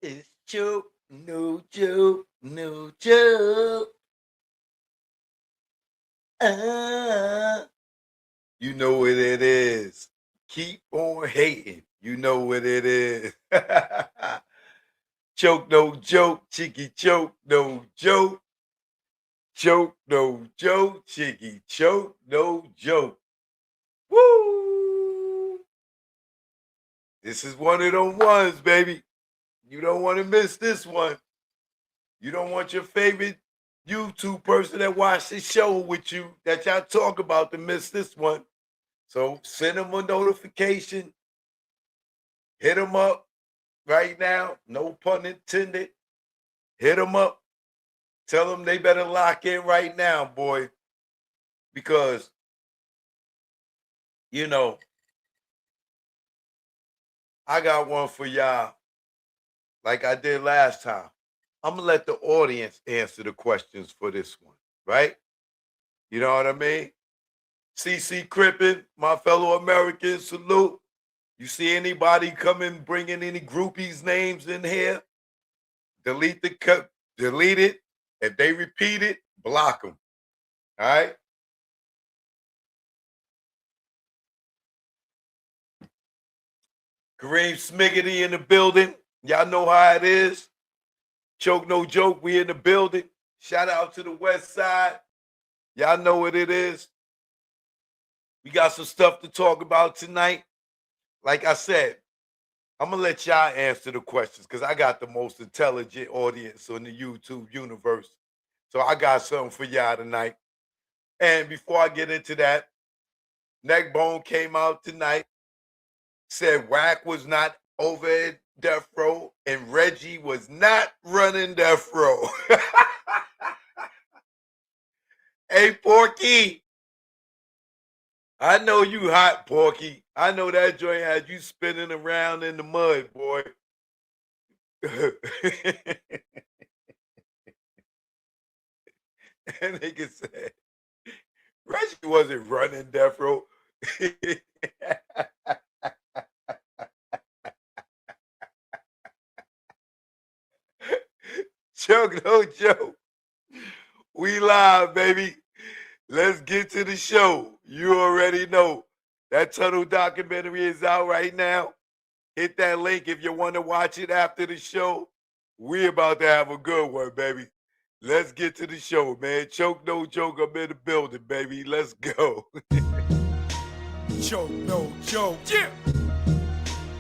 It's joke, no joke, no joke. Ah, you know what it is. Keep on hating. You know what it is. Choke, no joke, chicky choke, no joke. Choke, no joke, chicky choke, no joke. Woo! This is one of them ones, baby. You don't want to miss this one. You don't want your favorite YouTube person that watched the show with you that y'all talk about to miss this one. So send them a notification. Hit them up right now. No pun intended. Hit them up. Tell them they better lock in right now, boy. Because, you know, I got one for y'all like I did last time. I'm going to let the audience answer the questions for this one, right? You know what I mean? CC Crippen, my fellow Americans, salute. You see anybody coming bringing any groupies' names in here? Delete it. If they repeat it, block them. All right? Kareem Smiggity in the building. Y'all know how it is. Choke no joke, we in the building. Shout out to the West Side. Y'all know what it is. We got some stuff to talk about tonight. Like I said, I'm going to let y'all answer the questions because I got the most intelligent audience on the YouTube universe. So I got something for y'all tonight. And before I get into that, Neckbone came out tonight, said Wack was not over at Death Row and Reggie was not running Death Row. Hey, Porky. I know you hot, Porky. I know that joint had you spinning around in the mud, boy. And nigga said, Reggie wasn't running Death Row. Joke, no joke. We live, baby. Let's get to the show. You already know. That tunnel documentary is out right now. Hit that link if you want to watch it after the show. We about to have a good one, baby. Let's get to the show, man. Choke, no joke. I'm in the building, baby. Let's go. Choke, no joke. Yeah.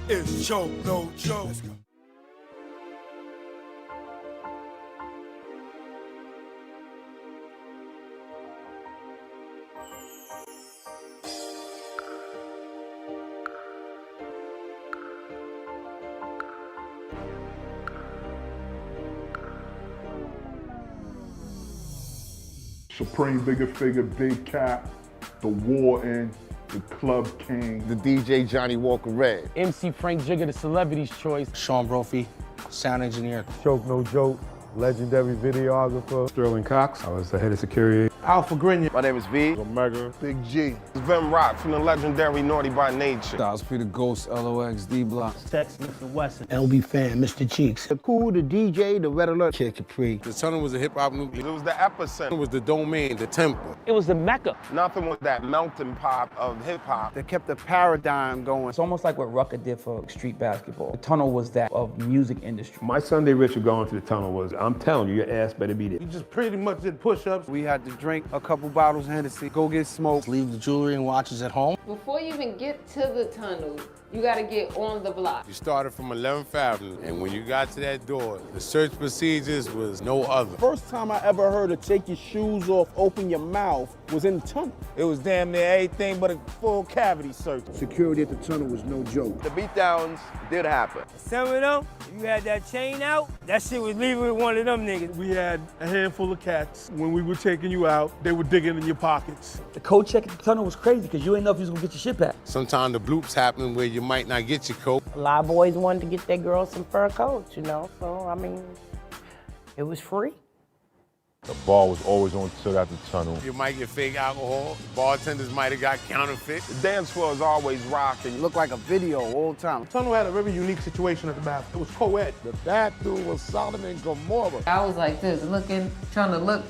It's choke, no joke. Let's go. Supreme Bigger Figure, Big Cap, The Warden, The Club King. The DJ Johnny Walker Red. MC Frank Jigger, the celebrity's choice. Sean Brophy, sound engineer. Choke No Joke, legendary videographer. Sterling Cox, I was the head of security. Alpha Grenier. My name is V. Omega. Big G. It's Vim Rock from the legendary Naughty by Nature. Styles P the Ghost, LOX, D Block. Tex, Mr. Wesson. LB Fan, Mr. Cheeks. The Cool, the DJ, the Red Alert. Kid Capri. The tunnel was a hip-hop nucleus. It was the It epicenter. was the domain, the temple. It was the Mecca. Nothing was that melting pot of hip hop. They kept the paradigm going. It's almost like what Rucker did for street basketball. The tunnel was that of music industry. My Sunday ritual going to the tunnel was, I'm telling you, your ass better be there. You just pretty much did push-ups. We had to drink a couple bottles of Hennessy, go get smoked. Leave the jewelry and watches at home. Before you even get to the tunnel, you gotta get on the block. You started from 11th Avenue, and when you got to that door, the search procedures was no other. First time I ever heard of take your shoes off, open your mouth was in the tunnel. It was damn near everything but a full cavity search. Security at the tunnel was no joke. The beatdowns did happen. Some of them, if you had that chain out, that shit was leaving with one of them niggas. We had a handful of cats. When we were taking you out, they were digging in your pockets. The code check at the tunnel was crazy because you didn't know if you was gonna get your shit back. Sometimes the bloops happen where you might not get your coat. A lot of boys wanted to get their girls some fur coats, you know, so I mean, it was free. The bar was always on till after the tunnel. You might get fake alcohol. Bartenders might have got counterfeit. The dance floor is always rocking. It looked like a video all the time. The tunnel had a very unique situation at the bathroom. It was co-ed. The bathroom was Sodom and Gomorrah. I was like this, looking, trying to look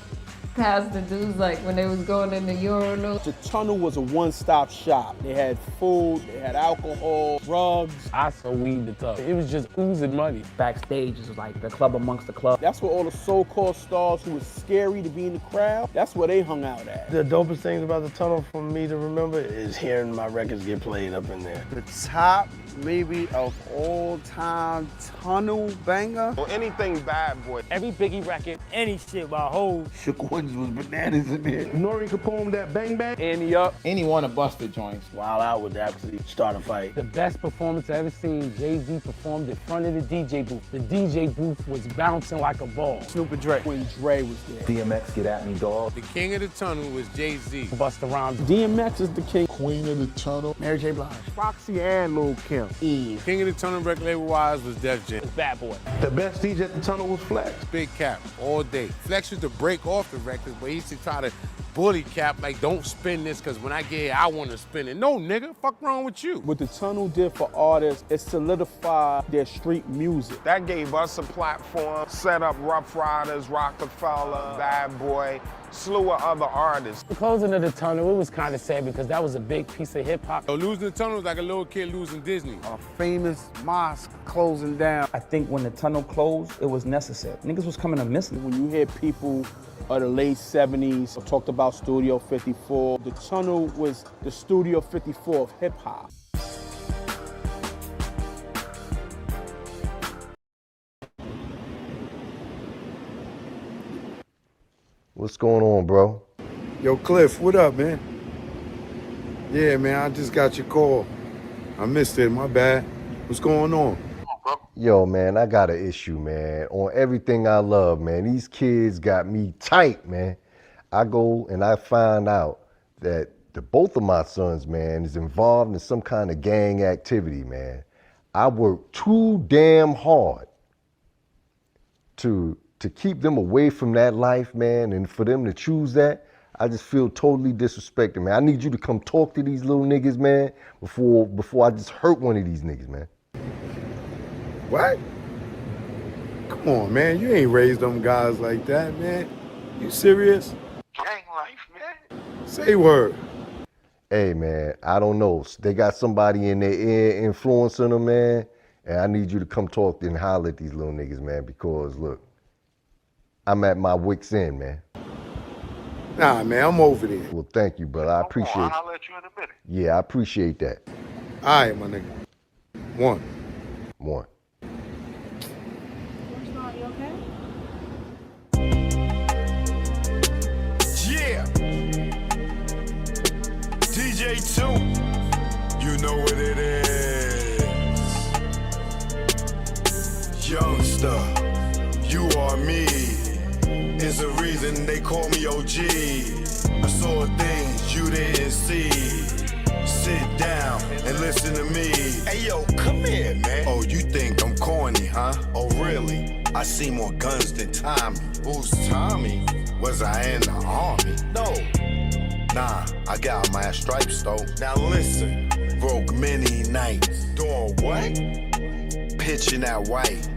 past the dudes like when they was going in the urinal. The tunnel was a one-stop shop. They had food, they had alcohol, drugs. I sold weed the tub. It was just oozing money. Backstage is like the club amongst the club. That's where all the so-called stars who was scary to be in the crowd, that's where they hung out at. The dopest thing about the tunnel for me to remember is hearing my records get played up in there. The top, maybe, of all-time tunnel banger. Or anything Bad Boy. Every Biggie record, any shit by Hov. Shook Ones was bananas in there. Nori Capone, that Bang Bang. Annie Up. Any one of Busta joints. Wild Out would actually start a fight. The best performance I ever seen, Jay-Z performed in front of the DJ booth. The DJ booth was bouncing like a ball. Snoop and Dre. When Dre was there. DMX, Get At Me, Dog. The king of the tunnel was Jay-Z. Busta Rhymes. DMX is the king. Queen of the tunnel. Mary J. Blige. Foxy and Lil Kim. Eve. King of the tunnel record label-wise was Def Jam. Bad Boy. The best DJ at the tunnel was Flex. Big Cap, all day. Flex used to break off the records, but he used to try to bully Cap, like, don't spin this, because when I get here, I want to spin it. No, nigga, fuck wrong with you? What the tunnel did for artists, it solidified their street music. That gave us a platform, set up Rough Riders, Rockefeller, Bad Boy, slew of other artists. The closing of the tunnel, it was kind of sad because that was a big piece of hip-hop. So losing the tunnel was like a little kid losing Disney. A famous mosque closing down. I think when the tunnel closed, it was necessary. Niggas was coming to miss it. When you hear people of the late 70s talked about Studio 54, the tunnel was the Studio 54 of hip-hop. What's going on, bro? Yo, Cliff, what up, man? Yeah, man, I just got your call. I missed it, my bad. What's going on? Yo, man, I got an issue, man. On everything I love, man. These kids got me tight, man. I go and I find out that both of my sons, man, is involved in some kind of gang activity, man. I work too damn hard to keep them away from that life, man, and for them to choose that, I just feel totally disrespected, man. I need you to come talk to these little niggas, man, before I just hurt one of these niggas, man. What? Come on, man. You ain't raised them guys like that, man. You serious? Gang life, man. Say word. Hey, man, I don't know. They got somebody in their ear influencing them, man, and I need you to come talk and holler at these little niggas, man, because, look, I'm at my wit's end, man. Nah, man, I'm over there. Well, thank you, brother. I appreciate it. I'll let you in a minute. Yeah, I appreciate that. All right, my nigga. One. Yeah. DJ 2. You know what it is. Youngster, you are me. Is the reason they call me OG. I saw things you didn't see. Sit down and listen to me. Hey yo, come here, man. Oh, you think I'm corny, huh? Oh, really? I see more guns than Tommy. Who's Tommy? Was I in the army? No. Nah, I got my stripes though. Now listen, broke many nights. Doing what? Pitching that white.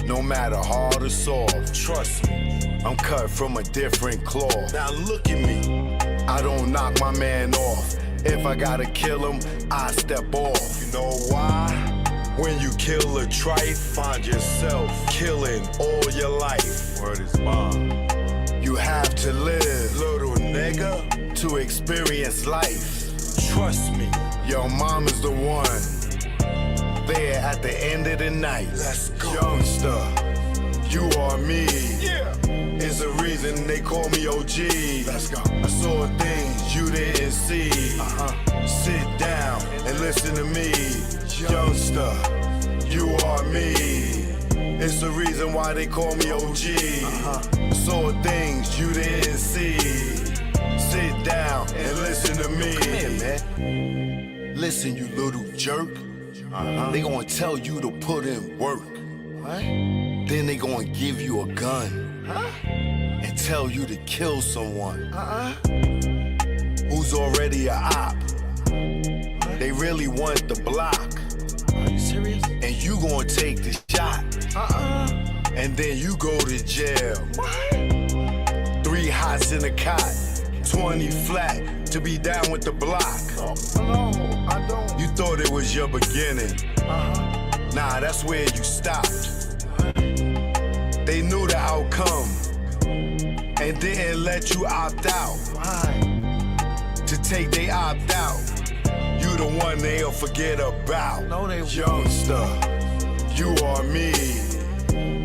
No matter hard or soft, trust me, I'm cut from a different cloth. Now look at me, I don't knock my man off. If I gotta kill him, I step off. You know why? When you kill a trife, find yourself killing all your life. Word is mine. You have to live, little nigga, to experience life. Trust me, your mom is the one. There at the end of the night. Let's go. Youngster, you are me. Yeah. Is the reason they call me OG. Let's go. I saw things you didn't see. Sit down and listen to me. Youngster, you are me. It's the reason why they call me OG. I saw things you didn't see. Sit down and listen to me. Come here, man. Listen, you little jerk. They gonna tell you to put in work. What? Then they gonna give you a gun. and tell you to kill someone who's already a op. They really want the block. Are you serious? And you gonna take the shot. And then you go to jail. What? 3 hots in a cot, 20 flat to be down with the block. No, I don't. You thought it was your beginning. Nah, that's where you stopped. They knew the outcome and didn't let you opt out. Why? To take they opt out. You the one they'll forget about. No, they won't. Youngster, you are me.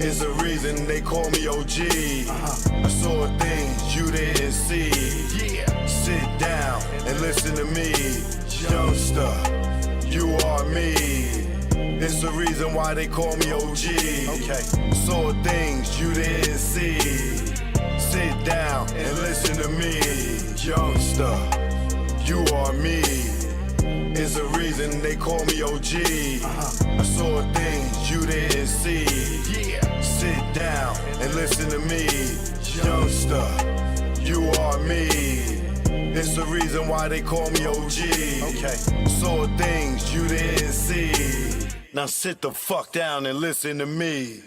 Is the reason they call me OG. I saw things you didn't see. Yeah. Sit down and listen to me. Youngster, you are me. It's the reason why they call me OG. Okay. Saw things you didn't see. Sit down and listen to me. Youngster, you are me. It's the reason they call me OG. I saw things you didn't see. Yeah. Sit down and listen to me. Youngster, you are me. It's the reason why they call me OG. Okay. Saw things you didn't see. Now sit the fuck down and listen to me.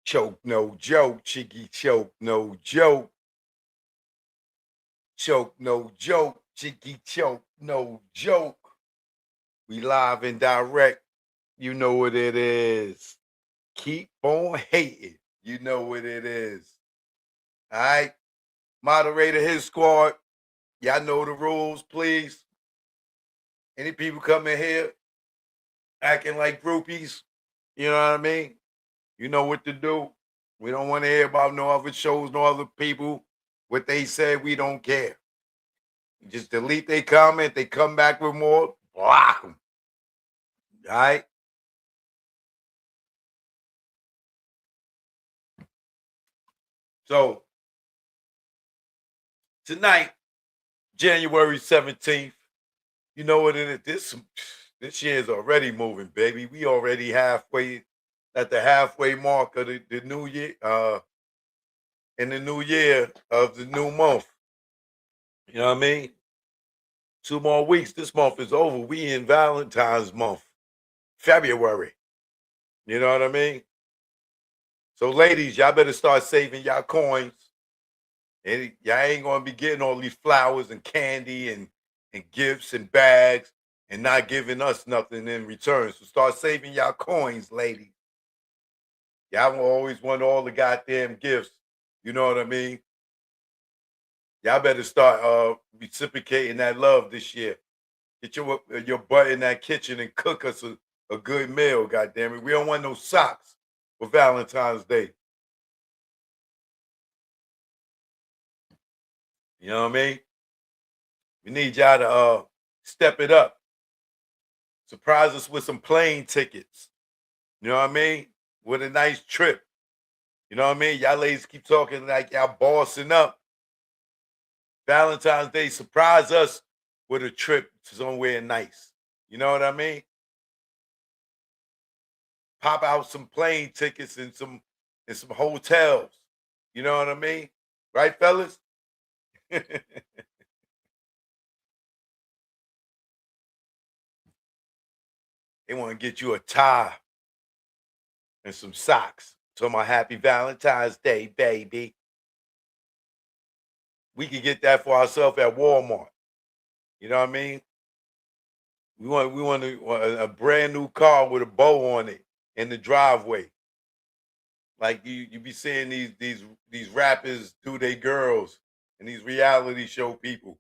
Choke, no joke. Cheeky choke, no joke. Choke, no joke. Cheeky choke, no joke. We live and direct. You know what it is. Keep on hating. You know what it is. All right. Moderator, his squad. Y'all know the rules, please. Any people come in here acting like groupies, you know what I mean? You know what to do. We don't want to hear about no other shows, no other people. What they said, we don't care. You just delete their comment. They come back with more, block them. All right? So, tonight, January 17th, you know what it is? This year is already moving, baby. We already halfway at the halfway mark of the new year, in the new year of the new month. You know what I mean? 2 more weeks. This month is over. We in Valentine's month, February. You know what I mean? So, ladies, y'all better start saving y'all coins. And y'all ain't gonna be getting all these flowers and candy and gifts and bags and not giving us nothing in return. So start saving y'all coins, ladies. Y'all always want all the goddamn gifts. You know what I mean? Y'all better start reciprocating that love this year. Get your butt in that kitchen and cook us a good meal, goddamn it. We don't want no socks for Valentine's Day. You know what I mean? We need y'all to step it up. Surprise us with some plane tickets. You know what I mean? With a nice trip. You know what I mean? Y'all ladies keep talking like y'all bossing up. Valentine's Day, surprise us with a trip to somewhere nice. You know what I mean? Pop out some plane tickets and some hotels. You know what I mean? Right, fellas? They want to get you a tie and some socks. So my happy Valentine's Day, baby. We can get that for ourselves at Walmart. You know what I mean? We want a brand new car with a bow on it in the driveway. Like you be seeing these rappers do they girls and these reality show people.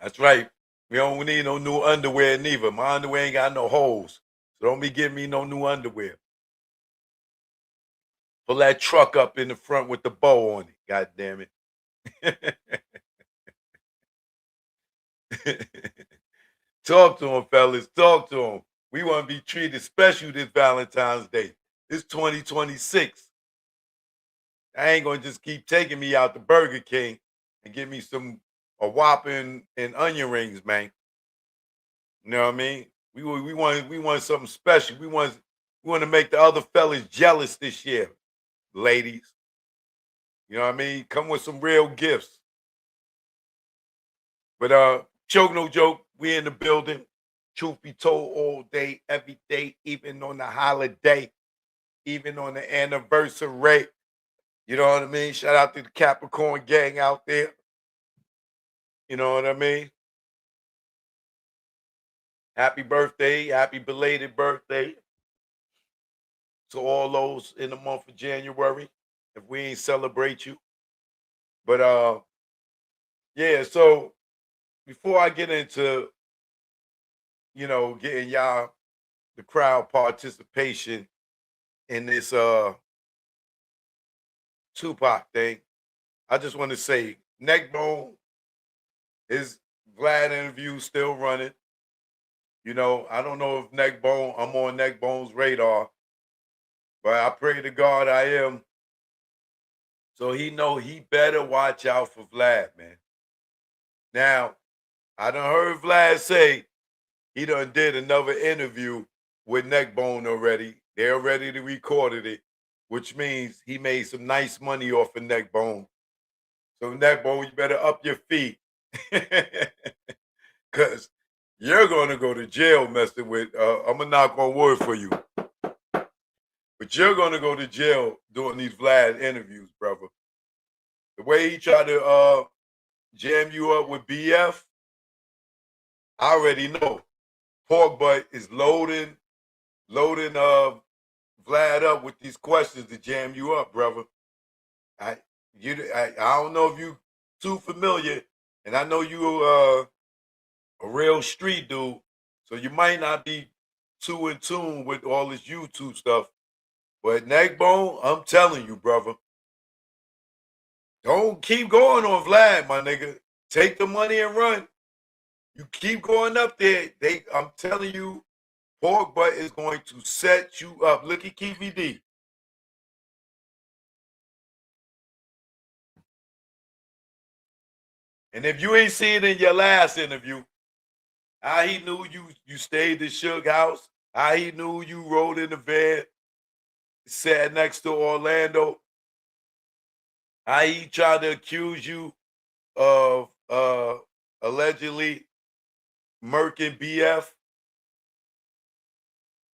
That's right. We don't need no new underwear neither. My underwear ain't got no holes. So don't be giving me no new underwear. Pull that truck up in the front with the bow on it. God damn it. Talk to him, fellas. Talk to him. We want to be treated special this Valentine's Day. It's 2026. I ain't gonna just keep taking me out to Burger King and give me a Whopper and onion rings, man. You know what I mean? We want something special. We want to make the other fellas jealous this year, ladies. You know what I mean? Come with some real gifts. But joke no joke, we in the building. Truth be told, all day, every day, even on the holiday, even on the anniversary. You know what I mean? Shout out to the Capricorn gang out there. You know what I mean? Happy birthday, happy belated birthday to all those in the month of January. If we ain't celebrate you. But yeah, so before I get into, getting y'all the crowd participation in this Tupac thing, I just want to say Neckbone, his Vlad interview still running. I don't know if I'm on Neckbone's radar, but I pray to God I am. So he better watch out for Vlad, man. Now, I done heard Vlad say he done did another interview with Neckbone already. They already recorded it, which means he made some nice money off of Neckbone. So Neckbone, you better up your feet. Because you're going to go to jail messing with, I'm going to knock on wood for you. But you're going to go to jail doing these Vlad interviews, brother. The way he tried to jam you up with BF, I already know. Pork Butt is loading Vlad up with these questions to jam you up, brother. I don't know if you too familiar, and I know you a real street dude, so you might not be too in tune with all this YouTube stuff. But Neckbone, I'm telling you, brother, don't keep going on Vlad, my nigga. Take the money and run. You keep going up there. I'm telling you, Pork Butt is going to set you up. Look at KVD. And if you ain't seen it in your last interview, how he knew you stayed at Suge house, how he knew you rode in the van, sat next to Orlando, how he tried to accuse you of allegedly murking BF.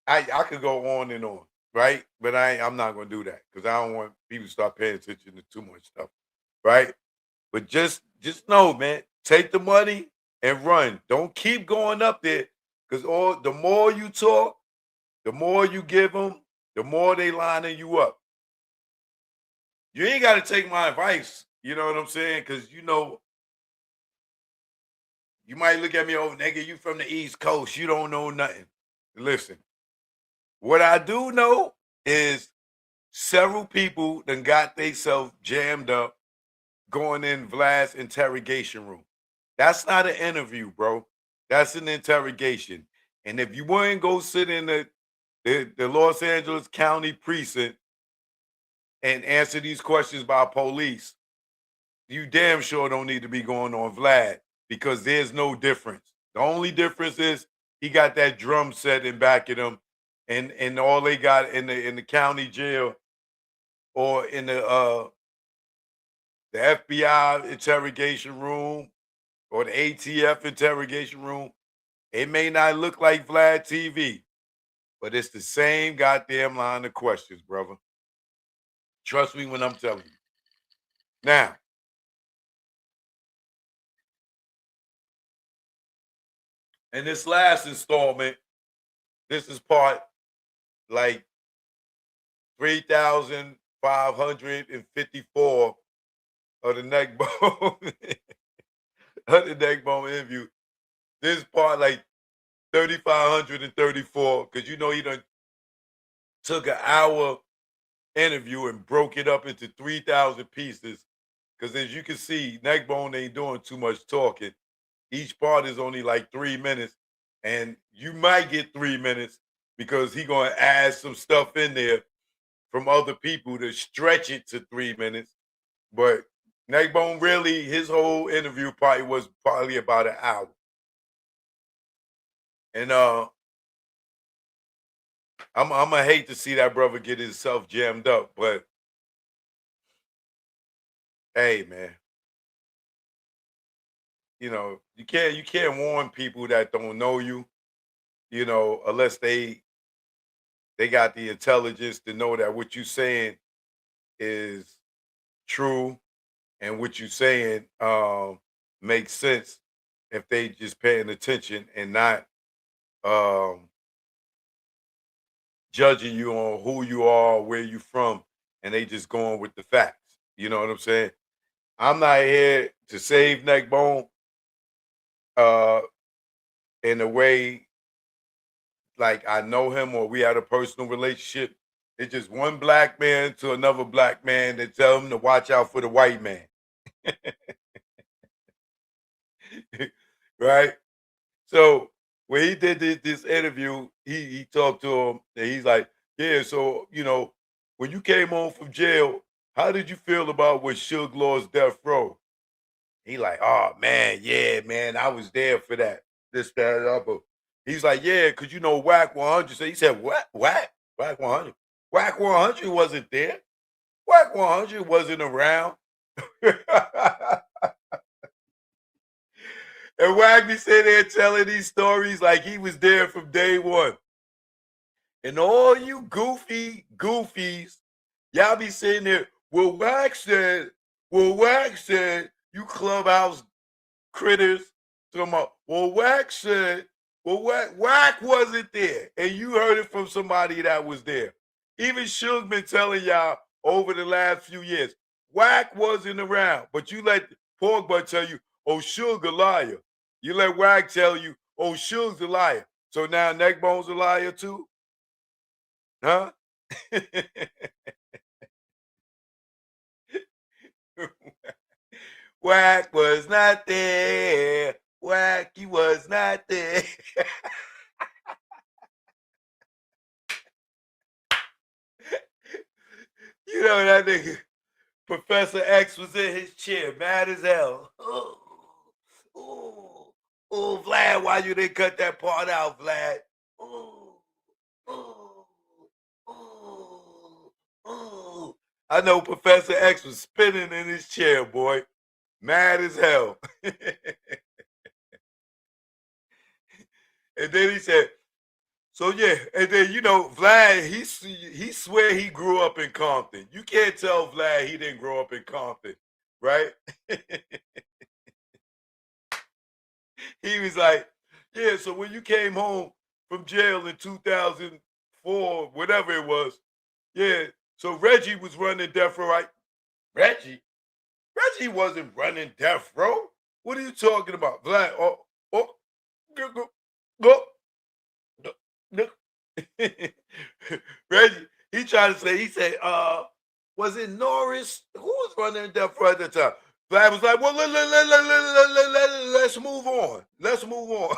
I could go on and on, right? But I'm not gonna do that because I don't want people to start paying attention to too much stuff, right? But just know, man, take the money and run. Don't keep going up there because the more you talk, the more you give them, the more they lining you up. You ain't got to take my advice. You know what I'm saying? Because you might look at me, oh, nigga, you from the East Coast. You don't know nothing. Listen, what I do know is several people done got themselves jammed up going in Vlad's interrogation room. That's not an interview, bro. That's an interrogation. And if you wouldn't go sit in the Los Angeles County precinct and answer these questions by police, you damn sure don't need to be going on Vlad because there's no difference. The only difference is he got that drum set in back of him, and all they got in the county jail or in the FBI interrogation room or the ATF interrogation room, it may not look like Vlad TV, but it's the same goddamn line of questions, brother. Trust me when I'm telling you. Now, in this last installment, this is part like 3,554 of the Neckbone of the Neckbone interview. This is part like 3,534 because he done took an hour interview and broke it up into 3,000 pieces. Because as you can see, Neckbone ain't doing too much talking. Each part is only like 3 minutes, and you might get 3 minutes because he gonna add some stuff in there from other people to stretch it to 3 minutes. But Neckbone really, his whole interview was probably about an hour. And I'm gonna hate to see that brother get himself jammed up, but hey, man, you can't warn people that don't know you, unless they got the intelligence to know that what you saying is true and what you saying makes sense if they just paying attention and not um judging you on who you are, where you from, and they just going with the facts. You know what I'm saying? I'm not here to save Neckbone uh in a way like I know him or we had a personal relationship. It's just one black man to another black man that tell him to watch out for the white man. Right? So when he did this interview, he talked to him and he's like, yeah, so when you came home from jail, how did you feel about what Suge lost death row? He like, oh man, yeah, man, I was there for that. This, that, and the other. He's like, yeah, because Wack 100. So he said, what? Wack 100. Wack 100 wasn't there. Wack 100 wasn't around. And Wack be sitting there telling these stories like he was there from day one. And all you goofies, y'all be sitting there, Wack said, you clubhouse critters, talking about, Wack said, Wack wasn't there. And you heard it from somebody that was there. Even Suge been telling y'all over the last few years, Wack wasn't around. But you let Pork Butt tell you, oh, Suge a liar. You let Wack tell you, oh, Suge's a liar. So now Neckbone's a liar too? Huh? Wack was not there. Wack, he was not there. That nigga, Professor X was in his chair, mad as hell. Oh, Vlad, why you didn't cut that part out, Vlad? I know Professor X was spinning in his chair, boy. Mad as hell. And then he said, so yeah, and then Vlad, he swear he grew up in Compton. You can't tell Vlad he didn't grow up in Compton, right? He was like, yeah, so when you came home from jail in 2004, whatever it was, yeah, so Reggie was running death row, right? Reggie wasn't running death row. What are you talking about? Vlad, Reggie, he tried to say, he said, was it Norris? Who was running death row at the time? Vlad was like, well, let's move on. Let's move on.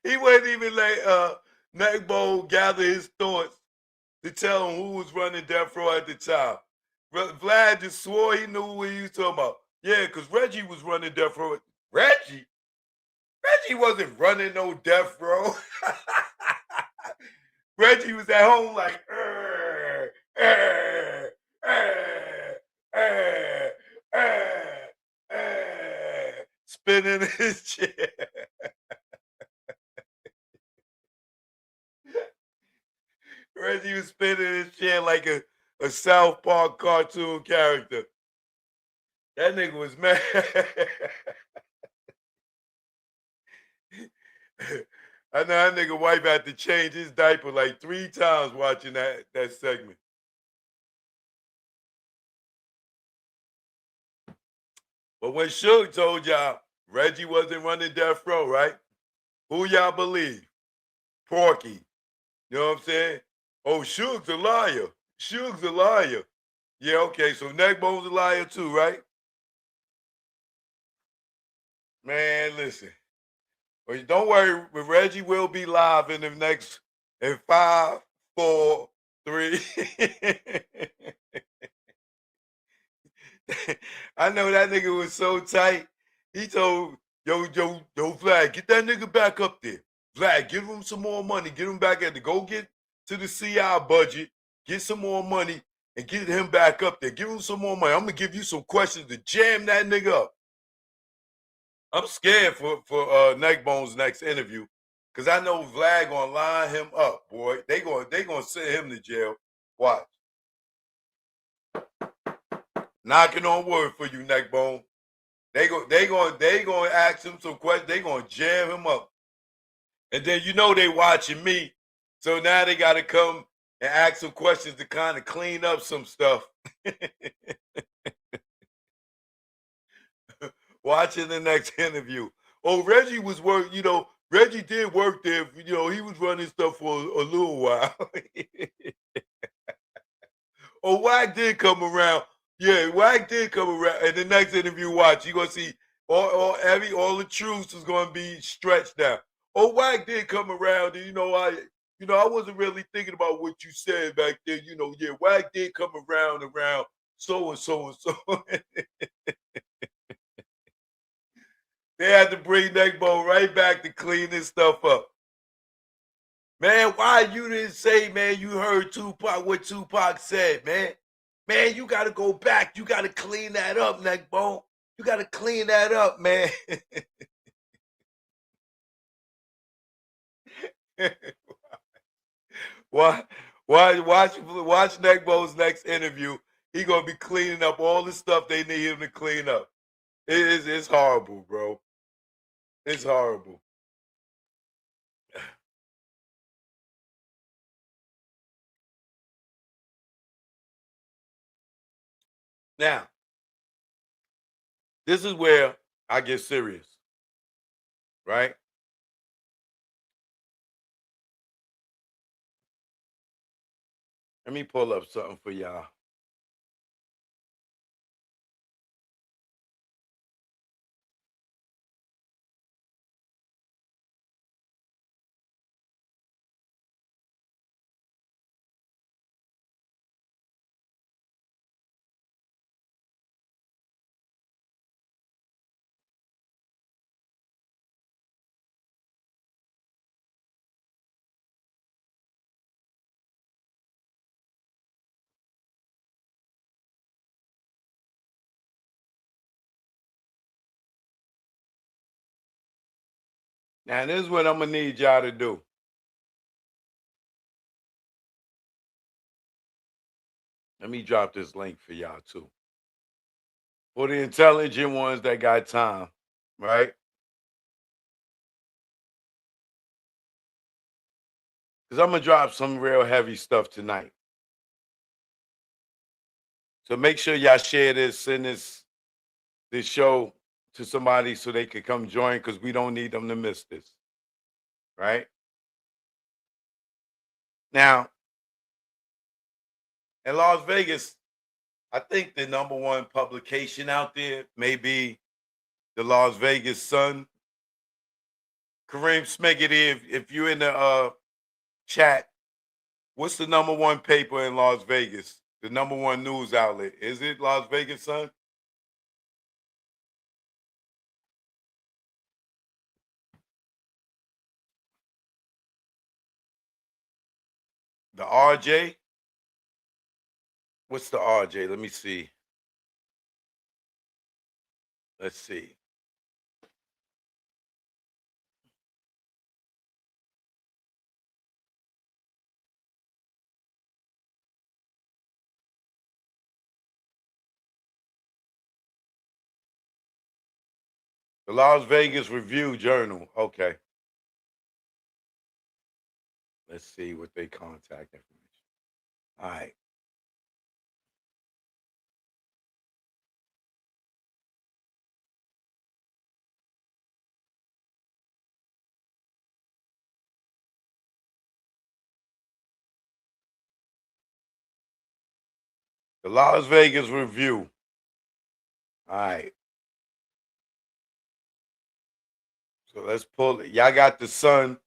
He wouldn't even let Neckbone gather his thoughts to tell him who was running death row at the time. Vlad just swore he knew what he was talking about. Yeah, because Reggie was running death row. Reggie wasn't running no death row. Reggie was at home like, spinning his chair. Reggie was spinning his chair like a South Park cartoon character. That nigga was mad. I know that nigga wife had to change his diaper like 3 times watching that segment. But when Suge told y'all Reggie wasn't running death row, right? Who y'all believe? Porky. You know what I'm saying? Oh, Suge's a liar. Suge's a liar. Yeah, okay, so Neckbone's a liar too, right? Man, listen. Well, don't worry, Reggie will be live in 5, 4, 3. I know that nigga was so tight. He told yo, Vlad, get that nigga back up there. Vlad, give him some more money. Get him back at the go get to the CI budget, get some more money, and get him back up there. Give him some more money. I'm gonna give you some questions to jam that nigga up. I'm scared for Neckbone's next interview, because I know Vlad gonna line him up, boy. They gonna send him to jail. Watch. Knocking on wood for you, Neckbone. They gonna ask him some questions. They gonna jam him up, and then you know they watching me, so now they gotta come and ask some questions to kind of clean up some stuff. Watching the next interview. Oh, Reggie was work. You know, Reggie did work there. You know, he was running stuff for a little while. Oh, Wack did come around. Yeah, Wack did come around. In the next interview, watch, you're gonna see all the truths is gonna be stretched now. Oh, Wack did come around, and I wasn't really thinking about what you said back there. Yeah, Wack did come around so and so and so. They had to bring Neckbone right back to clean this stuff up. Man, why you didn't say, man, you heard what Tupac said, man? Man, you got to go back. You got to clean that up, Neckbone. You got to clean that up, man. watch Neckbone's next interview. He going to be cleaning up all the stuff they need him to clean up. It's horrible, bro. It's horrible. Now, this is where I get serious, right? Let me pull up something for y'all. Now, this is what I'm going to need y'all to do. Let me drop this link for y'all, too. For the intelligent ones that got time, right? Because I'm going to drop some real heavy stuff tonight. So make sure y'all share this, send this show to somebody so they could come join, because we don't need them to miss this, right? Now, in Las Vegas, I think the #1 publication out there may be the Las Vegas Sun. Kareem Smiggity, if you're in the chat, what's the #1 paper in Las Vegas? The #1 news outlet? Is it Las Vegas Sun? The RJ? What's the RJ? Let me see. Let's see. The Las Vegas Review Journal. Okay. Let's see what they contact information. All right. The Las Vegas Review. All right. So let's pull it. Y'all got the Sun.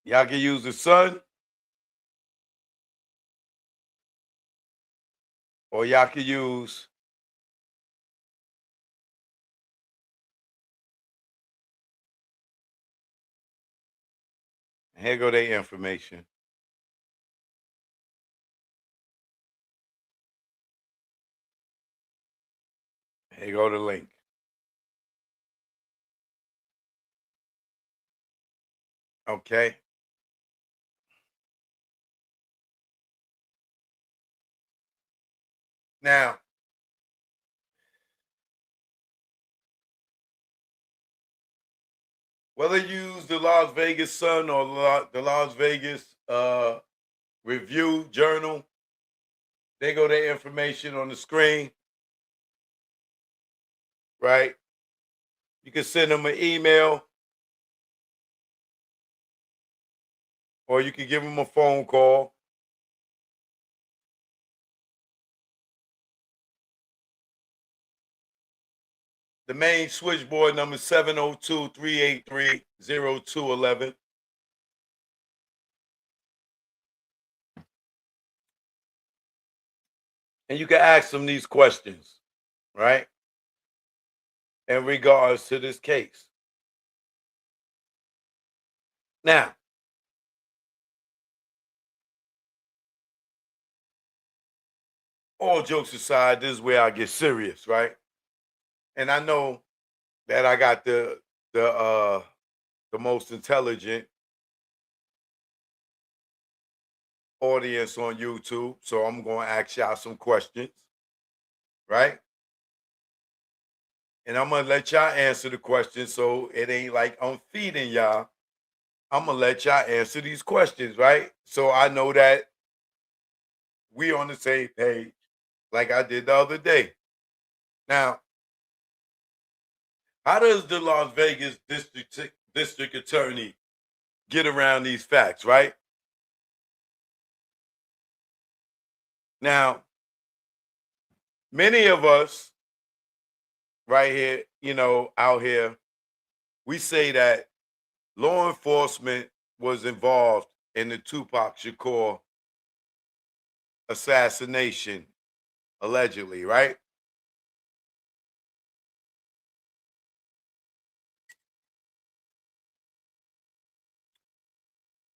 Y'all can use the Sun. Or y'all can use Here go their information. Here go the link. Okay. Now, whether you use the Las Vegas Sun or the Las Vegas Review Journal, they go their information on the screen, right? You can send them an email or you can give them a phone call. The main switchboard number is 702-383-0211. And you can ask them these questions, right? In regards to this case. Now, all jokes aside, this is where I get serious, right? And I know that I got the most intelligent audience on YouTube, so I'm going to ask y'all some questions, right? And I'm going to let y'all answer the questions, so it ain't like I'm feeding y'all. I'm going to let y'all answer these questions, right? So I know that we on the same page like I did the other day. Now, how does the Las Vegas district attorney get around these facts, right? Now, many of us right here, out here, we say that law enforcement was involved in the Tupac Shakur assassination, allegedly, right?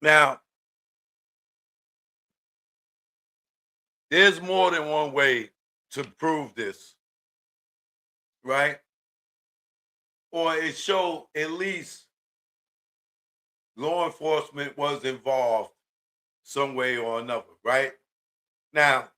Now, there's more than one way to prove this, right? Or it showed at least law enforcement was involved some way or another, right? Now,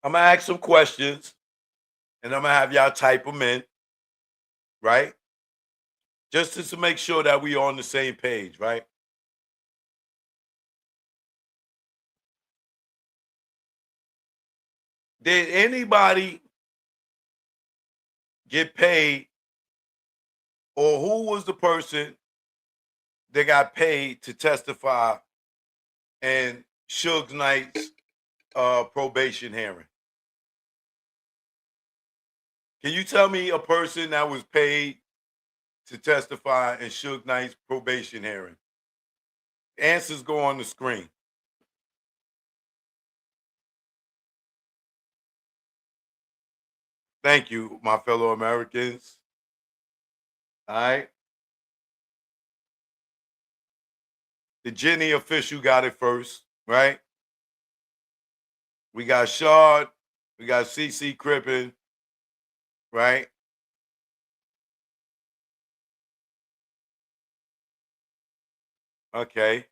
I'm gonna ask some questions and I'm gonna have y'all type them in, right? Just to make sure that we on the same page, right? Did anybody get paid, or who was the person that got paid to testify in Suge Knight's probation hearing? Can you tell me a person that was paid to testify in Suge Knight's probation hearing? Answers go on the screen. Thank you, my fellow Americans. All right. The Jenny official got it first, right? We got Shard, we got CC Crippen, right? Okay.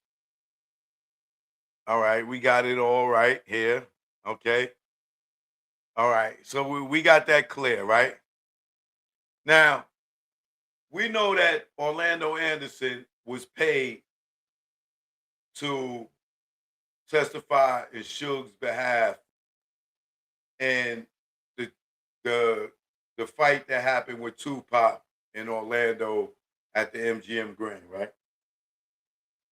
All right, we got it all right here. Okay. All right, so we got that clear, right? Now, we know that Orlando Anderson was paid to testify in Suge's behalf in the the fight that happened with Tupac in Orlando at the MGM Grand, right?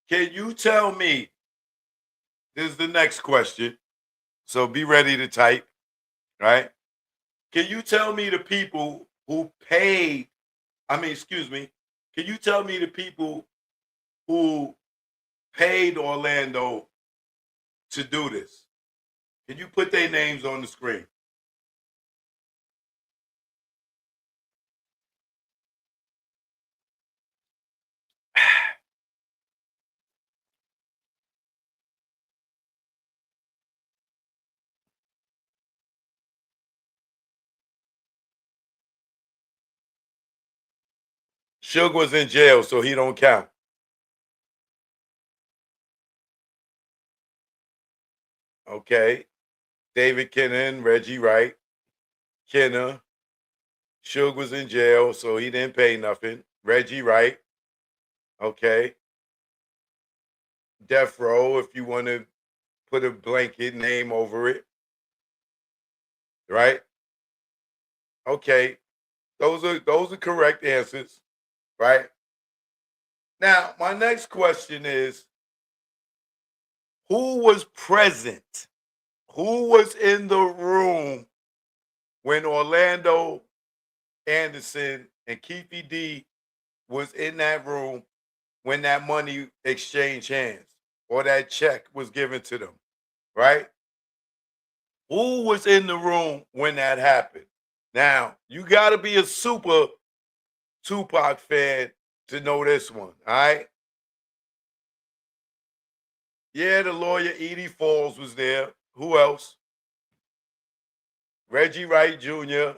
Can you tell me? This is the next question, so be ready to type, right? Can you tell me the people who paid? Excuse me. Can you tell me the people who paid Orlando to do this? Can you put their names on the screen? Suge was in jail, so he don't count. Okay. David Kenner, Reggie Wright, Kenner. Suge was in jail, so he didn't pay nothing. Reggie Wright. Okay. Death Row, if you want to put a blanket name over it. Right? Okay. Those are correct answers. Right? Now, my next question is, who was present? Who was in the room when Orlando Anderson and Keefe D was in that room when that money exchanged hands or that check was given to them, right? Who was in the room when that happened? Now, you got to be a super Tupac fan to know this one, all right? Yeah, the lawyer Edie Falls was there. Who else? Reggie Wright Jr.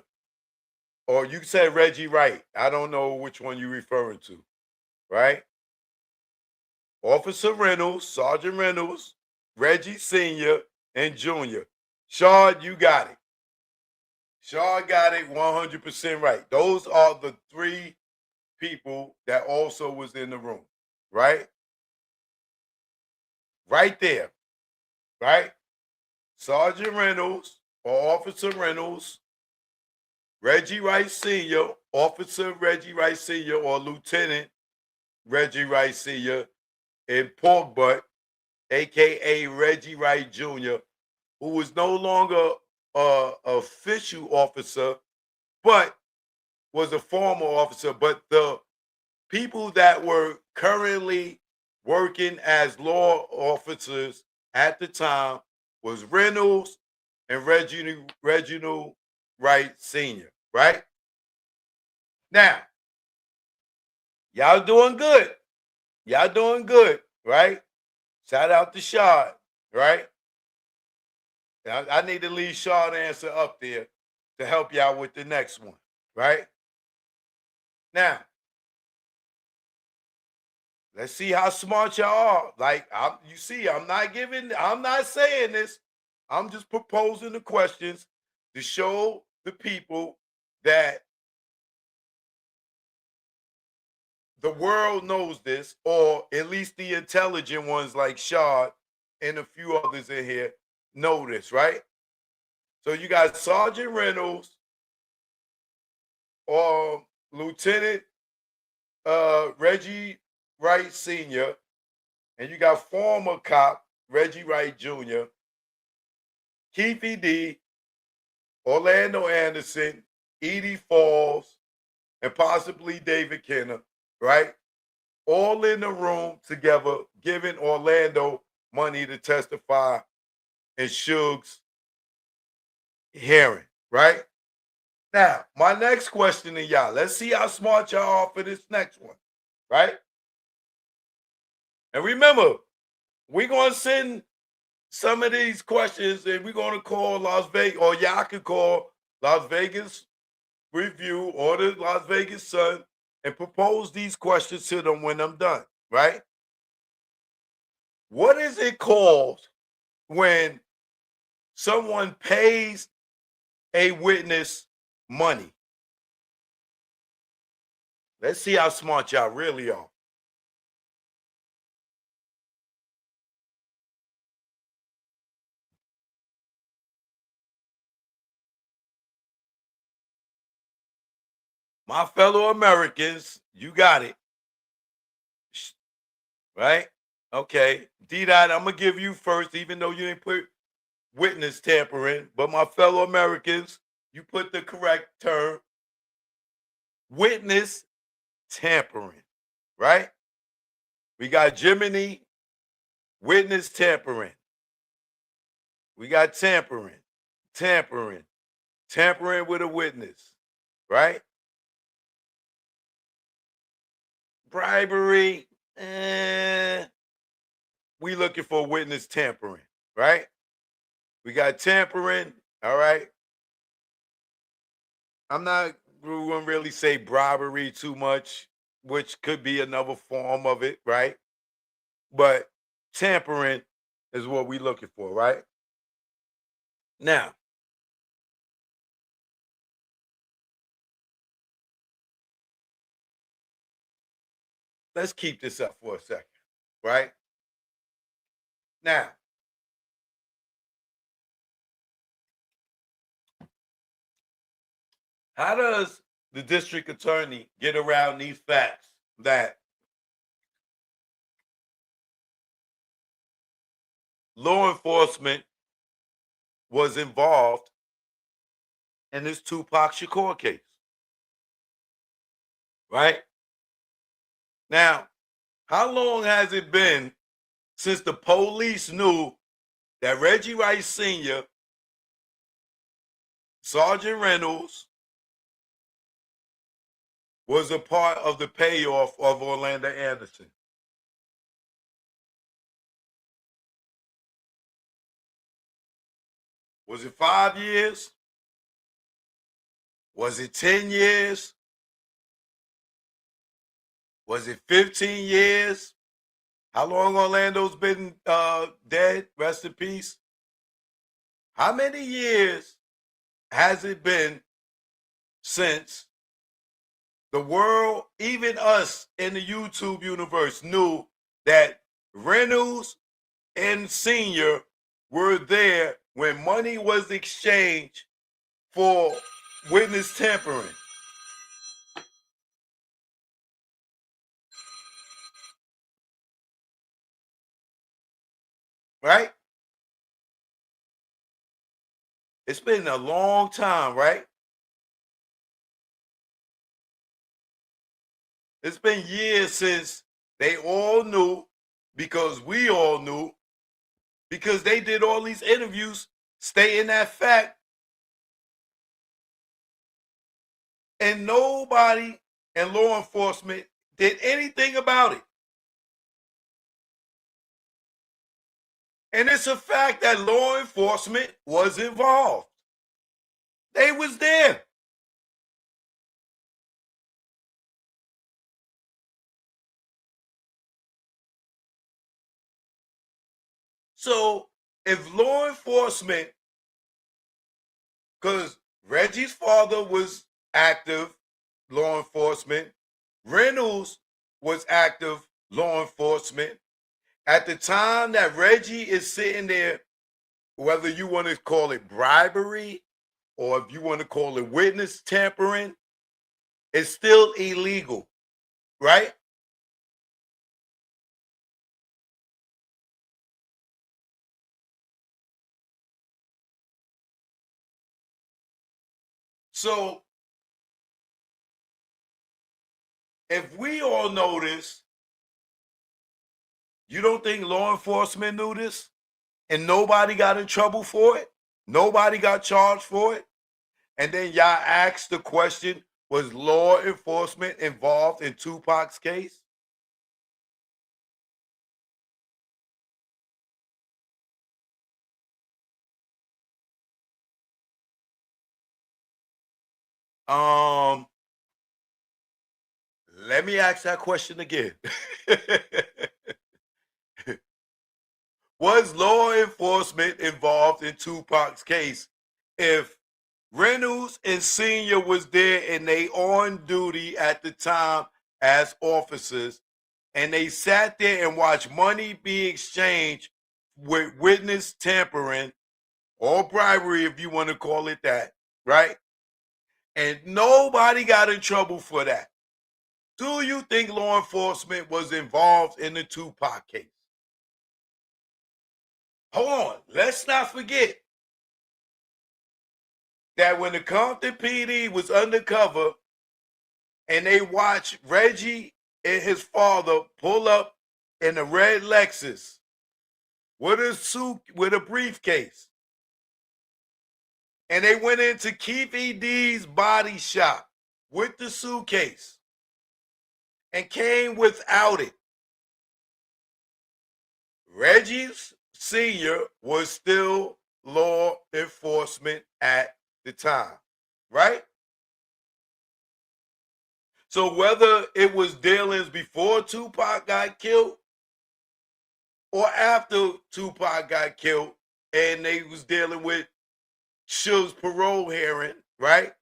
Or you said Reggie Wright. I don't know which one you're referring to, right? Officer Reynolds, Sergeant Reynolds, Reggie Sr., and Jr. Shard, you got it. Shard got it 100% right. Those are the three people that also was in the room, right? Right there, right? Sergeant Reynolds or Officer Reynolds, Reggie Wright Sr., Officer Reggie Wright Sr., or Lieutenant Reggie Wright Sr., and Pork Butt, a.k.a. Reggie Wright Jr., who was no longer an official officer, but was a former officer. But the people that were currently working as law officers at the time was Reynolds and Reginald Wright Sr., right? Now, y'all doing good. Y'all doing good, right? Shout out to Shard, right? I need to leave Shard answer up there to help y'all with the next one, right? Now, let's see how smart y'all are. Like, you see, I'm not saying this. I'm just proposing the questions to show the people that the world knows this, or at least the intelligent ones like Shard and a few others in here know this, right? So you got Sergeant Reynolds or Lieutenant Reggie Wright Sr., and you got former cop Reggie Wright Jr., Keefe D., Orlando Anderson, Edie Falls, and possibly David Kenner, right? All in the room together, giving Orlando money to testify in Suge's hearing, right? Now, my next question to y'all, let's see how smart y'all are for this next one, right? And remember, we're going to send some of these questions and we're going to call Las Vegas, or y'all can call Las Vegas Review or the Las Vegas Sun and propose these questions to them when I'm done, right? What is it called when someone pays a witness money? Let's see how smart y'all really are. My fellow Americans, you got it. Right? Okay. D-Dot, I'm going to give you first, even though you didn't put witness tampering. But my fellow Americans, you put the correct term. Witness tampering. Right? We got Jiminy, witness tampering. We got tampering with a witness, right? Bribery, we looking for witness tampering, right? We got tampering, all right? I'm not going to really say bribery too much, which could be another form of it, right? But tampering is what we looking for, right? Now, let's keep this up for a second, right? Now, how does the district attorney get around these facts that law enforcement was involved in this Tupac Shakur case? Right? Now, how long has it been since the police knew that Reggie Rice Sr., Sergeant Reynolds, was a part of the payoff of Orlando Anderson? Was it 5 years? Was it 10 years? Was it 15 years? How long Orlando's been dead? Rest in peace. How many years has it been since the world, even us in the YouTube universe, knew that Reynolds and Senior were there when money was exchanged for witness tampering? Right? It's been a long time, right? It's been years since they all knew, because we all knew, because they did all these interviews stating that fact, and nobody in law enforcement did anything about it. And it's a fact that law enforcement was involved. They was there. So if law enforcement, because Reggie's father was active law enforcement, Reynolds was active law enforcement. At the time that Reggie is sitting there, whether you want to call it bribery or if you want to call it witness tampering, it's still illegal, right? So if we all know this, you don't think law enforcement knew this and nobody got in trouble for it? Nobody got charged for it? And then y'all asked the question, was law enforcement involved in Tupac's case? Let me ask that question again. Was law enforcement involved in Tupac's case if Reynolds and Senior was there and they on duty at the time as officers, and they sat there and watched money be exchanged with witness tampering or bribery, if you want to call it that, right? And nobody got in trouble for that. Do you think law enforcement was involved in the Tupac case? Hold on, let's not forget that when the Compton PD was undercover and they watched Reggie and his father pull up in a red Lexus with a suit, with a briefcase, And they went into Keefy D's body shop with the suitcase and came without it. Reggie Sr. was still law enforcement at the time, right? So whether it was dealings before Tupac got killed or after Tupac got killed and they was dealing with Suge's parole hearing, right?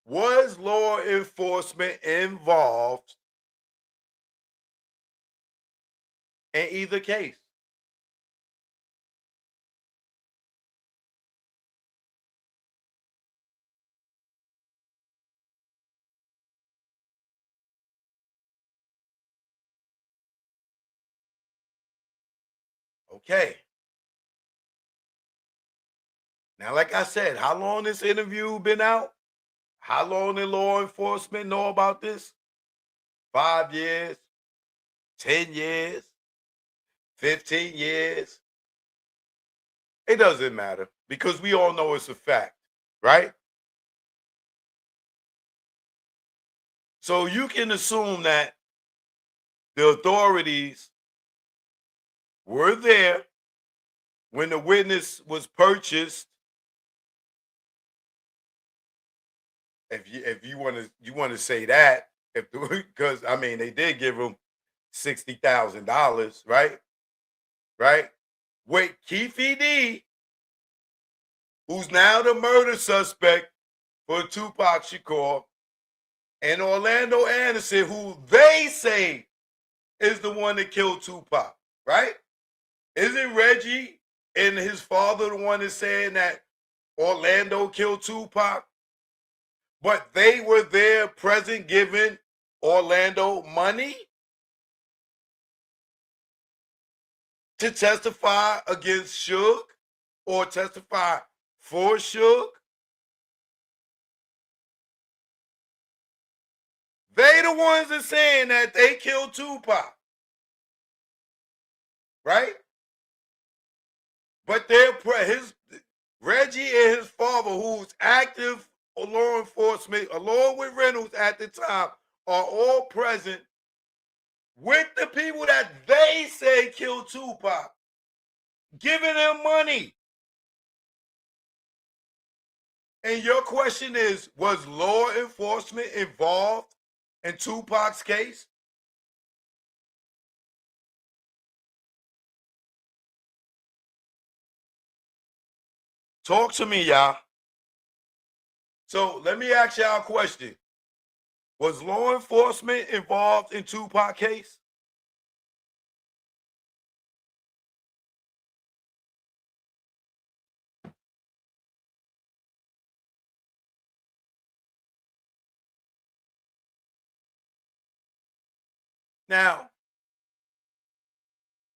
Was law enforcement involved in either case? Okay. Now, like I said, how long this interview been out? How long did law enforcement know about this? 5 years, 10 years, 15 years. It doesn't matter because we all know it's a fact, right? So you can assume that the authorities were there when the witness was purchased. If you want to say that, because I mean they did give him $60,000, right? Right? Wait, Keefy D, who's now the murder suspect for Tupac Shakur, and Orlando Anderson, who they say is the one that killed Tupac, right? Isn't Reggie and his father the one that's saying that Orlando killed Tupac? But they were there present giving Orlando money to testify against Suge or testify for Suge. They the ones that saying that they killed Tupac, right? But Reggie and his father, who's active law enforcement, along with Reynolds at the time, are all present with the people that they say killed Tupac, giving them money. And your question is, was law enforcement involved in Tupac's case? Talk to me, y'all. So let me ask y'all a question. Was law enforcement involved in Tupac's case? Now,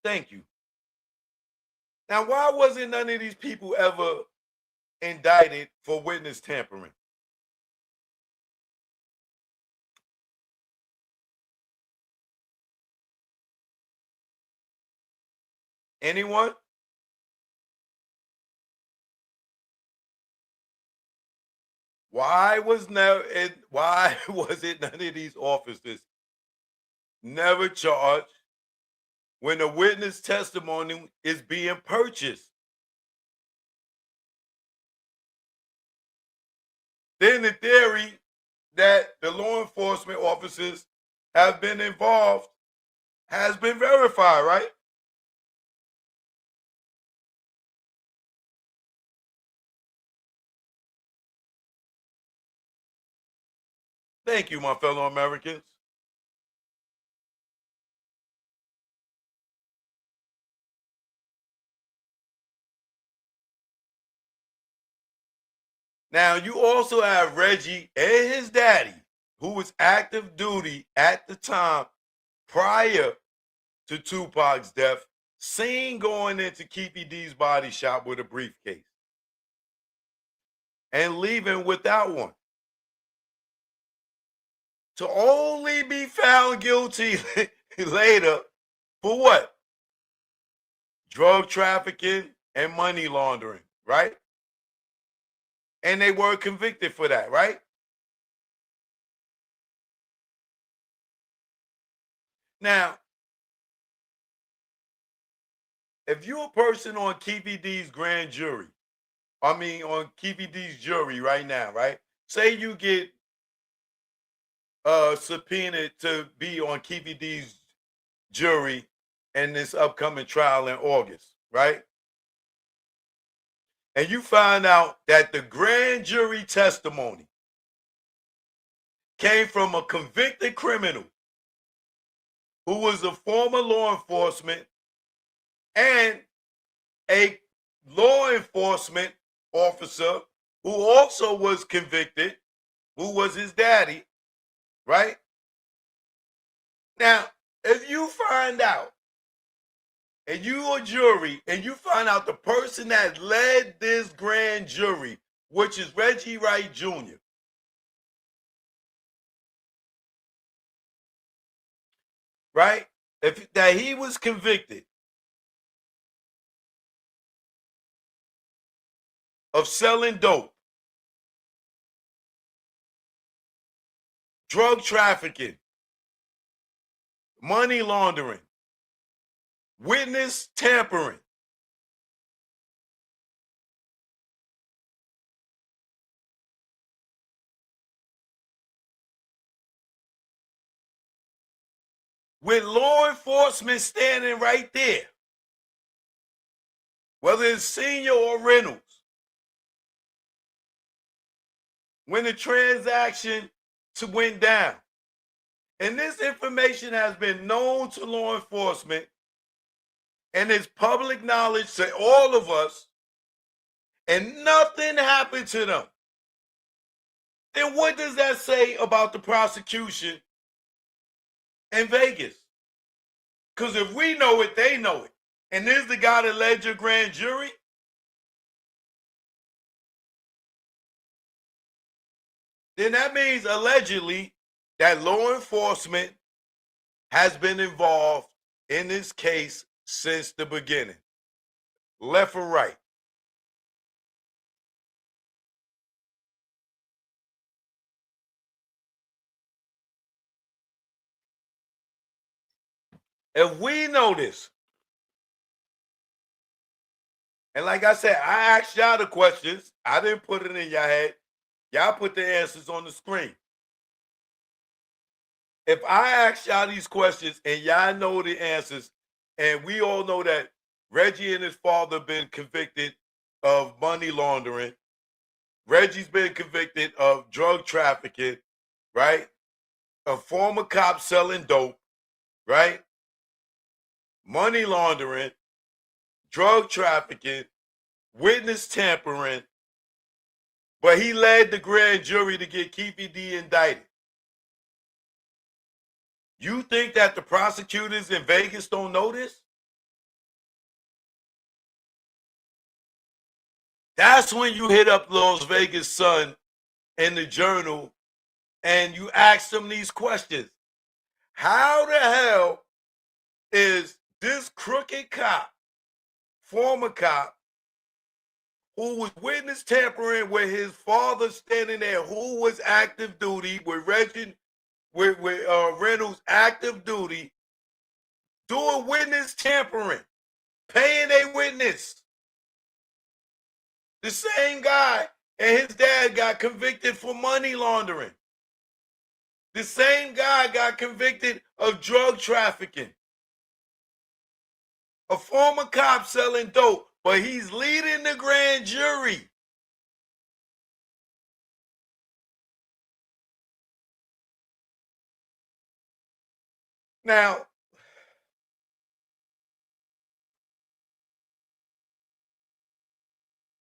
thank you. Now, why wasn't none of these people ever indicted for witness tampering? Anyone? Why was it none of these officers never charged when the witness testimony is being purchased? Then the theory that the law enforcement officers have been involved has been verified, right? Thank you, my fellow Americans. Now, you also have Reggie and his daddy, who was active duty at the time prior to Tupac's death, seen going into Keefy D's body shop with a briefcase and leaving without one, to only be found guilty later for what? Drug trafficking and money laundering, right? and they were convicted for that, right? Now, if you're a person on KVD's grand jury, on KVD's jury right now, right? Say you get subpoenaed to be on KVD's jury in this upcoming trial in August, right? And you find out that the grand jury testimony came from a convicted criminal who was a former law enforcement and a law enforcement officer who also was convicted, who was his daddy, right? Now, if you find out, and you a jury, and you find out the person that led this grand jury, which is Reggie Wright Jr., right? If that he was convicted of selling dope, drug trafficking, money laundering, witness tampering, with law enforcement standing right there, whether it's Senior or Reynolds, when the transaction went down. And this information has been known to law enforcement and is public knowledge to all of us, and nothing happened to them. Then what does that say about the prosecution in Vegas? Because if we know it, they know it. And this is the guy that led your grand jury? Then that means allegedly that law enforcement has been involved in this case since the beginning. Left or right? If we know this, and like I said, I asked y'all the questions. I didn't put it in your head. Y'all put the answers on the screen. If I ask y'all these questions and y'all know the answers, and we all know that Reggie and his father been convicted of money laundering, Reggie's been convicted of drug trafficking, right? A former cop selling dope, right? Money laundering, drug trafficking, witness tampering, but he led the grand jury to get Keefe D indicted. You think that the prosecutors in Vegas don't know this? That's when you hit up Las Vegas Sun in the Journal and you ask them these questions. How the hell is this crooked cop, former cop, who was witness tampering with his father standing there, who was active duty with Reggie, with Reynolds active duty, doing witness tampering, paying a witness? The same guy and his dad got convicted for money laundering. The same guy got convicted of drug trafficking. A former cop selling dope, but he's leading the grand jury. Now,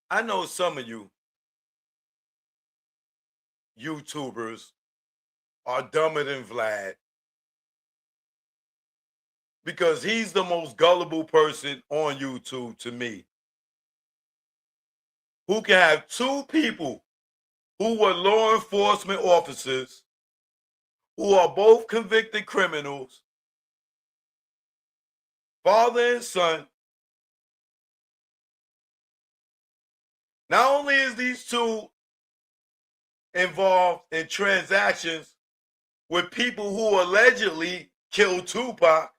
I know some of you YouTubers are dumber than Vlad because he's the most gullible person on YouTube to me, who can have two people who were law enforcement officers who are both convicted criminals, father and son. Not only is these two involved in transactions with people who allegedly killed Tupac,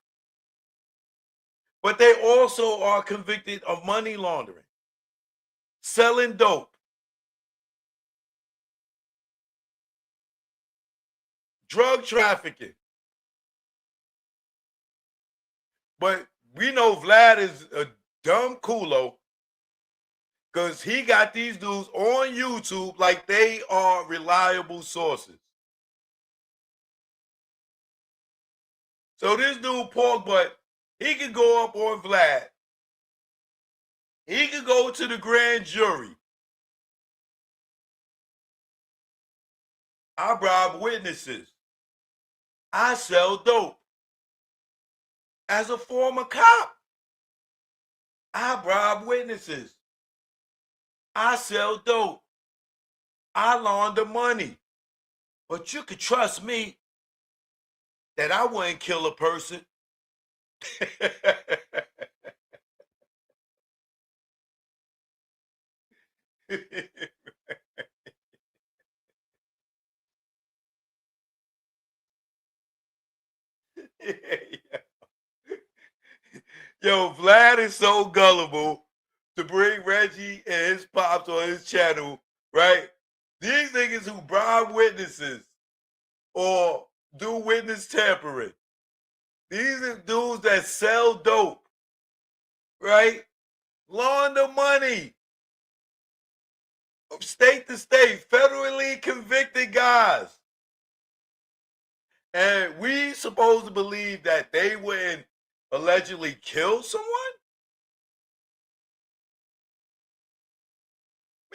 but they also are convicted of money laundering, selling dope, drug trafficking. But we know Vlad is a dumb culo because he got these dudes on YouTube like they are reliable sources. So this dude, Pork Butt, he could go up on Vlad. He could go to the grand jury. I bribe witnesses. I sell dope. As a former cop, I bribe witnesses. I sell dope. I launder money. But you could trust me that I wouldn't kill a person. Yo, Vlad is so gullible to bring Reggie and his pops on his channel, right? These niggas who bribe witnesses or do witness tampering. These are dudes that sell dope, right? Launder money. State to state, federally convicted guys. And we supposed to believe that they wouldn't allegedly kill someone?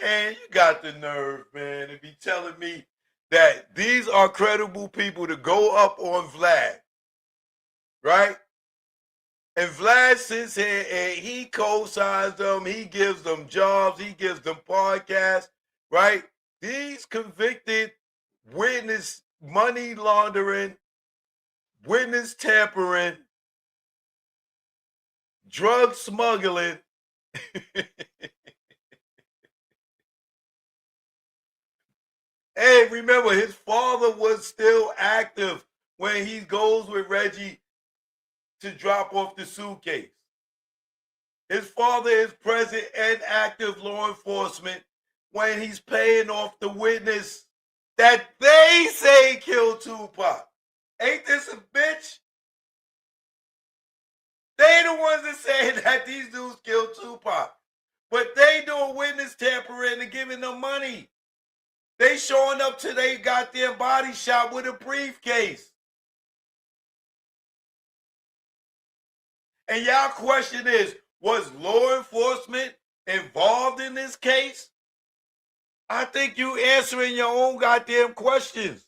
Man, you got the nerve, man, to be telling me that these are credible people to go up on Vlad, right? And Vlad sits here and he co-signs them, he gives them jobs, he gives them podcasts, right? These convicted witness money laundering, witness tampering, drug smuggling. Hey, remember, his father was still active when he goes with Reggie to drop off the suitcase. His father is present and active law enforcement when he's paying off the witness that they say killed Tupac. Ain't this a bitch? They the ones that say that these dudes killed Tupac. But they doing witness tampering and giving them money. They showing up to their goddamn body shop with a briefcase. And y'all question is, was law enforcement involved in this case? I think you answering your own goddamn questions.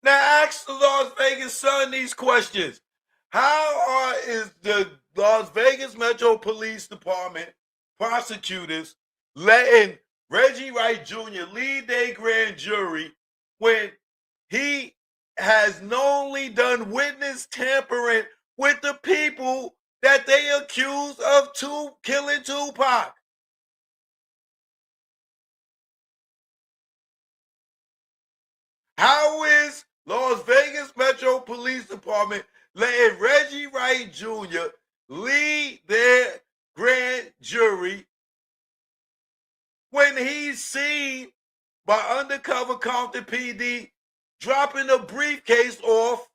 Now ask the Las Vegas Sun these questions. How is the Las Vegas Metro Police Department prosecutors letting Reggie Wright Jr. lead their grand jury when he has knowingly done witness tampering with the people that they accuse of killing Tupac? How is Las Vegas Metro Police Department letting Reggie Wright Jr. lead their grand jury when he's seen by undercover Compton PD dropping a briefcase off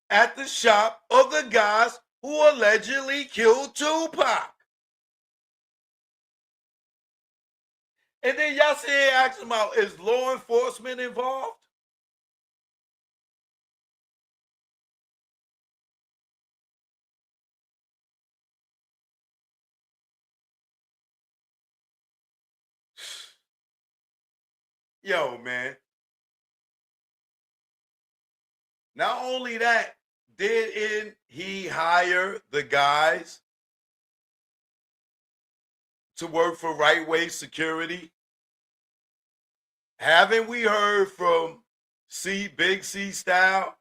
at the shop of the guys who allegedly killed Tupac? And then y'all sit here asking about, is law enforcement involved? Yo, man. Not only that, didn't he hire the guys to work for Right Way Security? Haven't we heard from Big C Style,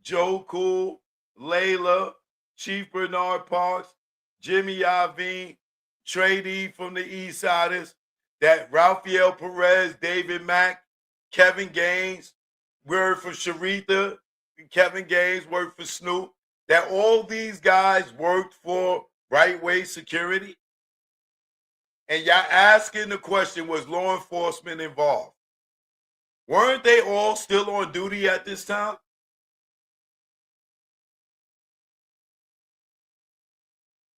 Joe Cool, Layla, Chief Bernard Parks, Jimmy Iovine, trainee from the East Siders, that Rafael Perez, David Mack, Kevin Gaines, word for Sharitha, Kevin Gaines worked for Snoop, that all these guys worked for Right Way Security? And y'all asking the question, was law enforcement involved? Weren't they all still on duty at this time?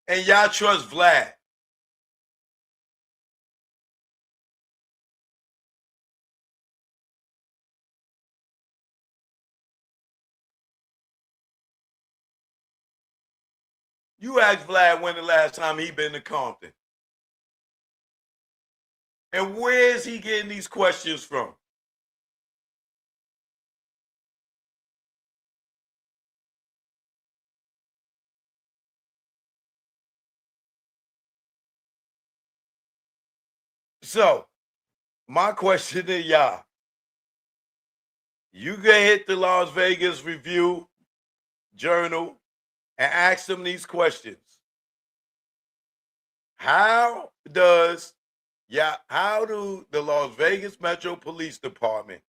And y'all trust Vlad? You asked Vlad when the last time he been to Compton. And where's he getting these questions from? So, my question to y'all, you can hit the Las Vegas Review Journal and ask them these questions. How do the Las Vegas Metro Police Department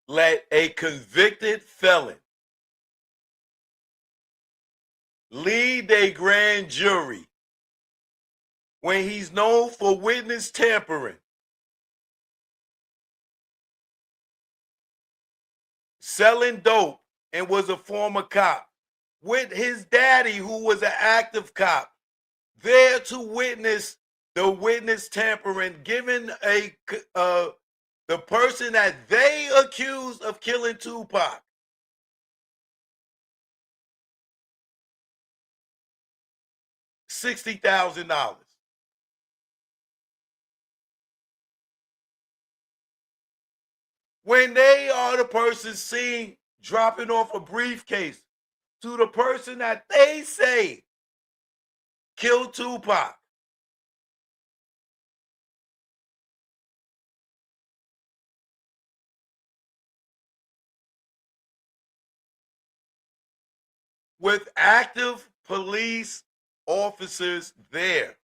let a convicted felon lead a grand jury when he's known for witness tampering, selling dope, and was a former cop, with his daddy, who was an active cop, there to witness the witness tampering, given the person that they accused of killing Tupac $60,000. When they are the person seen dropping off a briefcase to the person that they say killed Tupac. With active police officers there.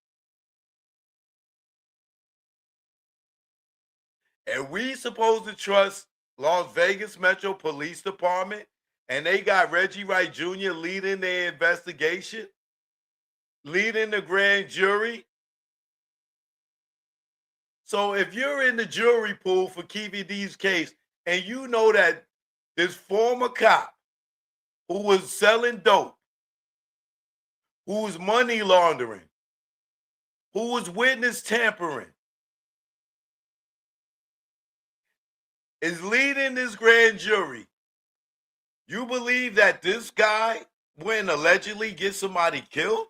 And we supposed to trust Las Vegas Metro Police Department, and they got Reggie Wright Jr. leading their investigation, leading the grand jury. So if you're in the jury pool for Keefe D's case, and you know that this former cop who was selling dope, who was money laundering, who was witness tampering, is leading this grand jury, you believe that this guy wouldn't allegedly get somebody killed?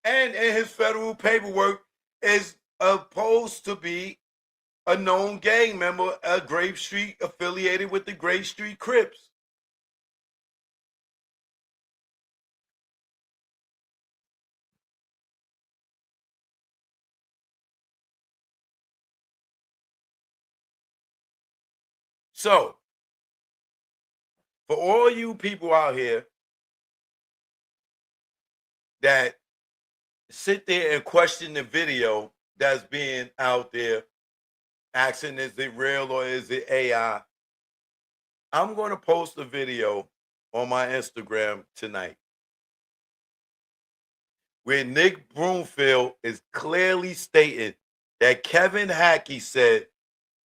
And in his federal paperwork is supposed to be a known gang member at Grape Street, affiliated with the Grape Street Crips. So, for all you people out here that sit there and question the video that's being out there, asking is it real or is it AI? I'm going to post a video on my Instagram tonight where Nick Broomfield is clearly stating that Kevin Hackey said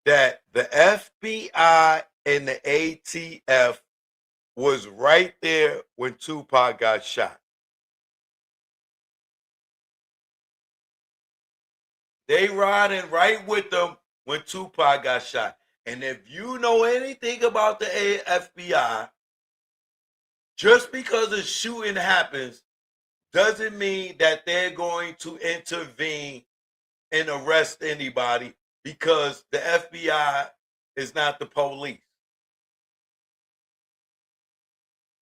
that the FBI and the ATF was right there when Tupac got shot. They riding right with them when Tupac got shot. And if you know anything about the FBI, just because a shooting happens doesn't mean that they're going to intervene and arrest anybody, because the FBI is not the police.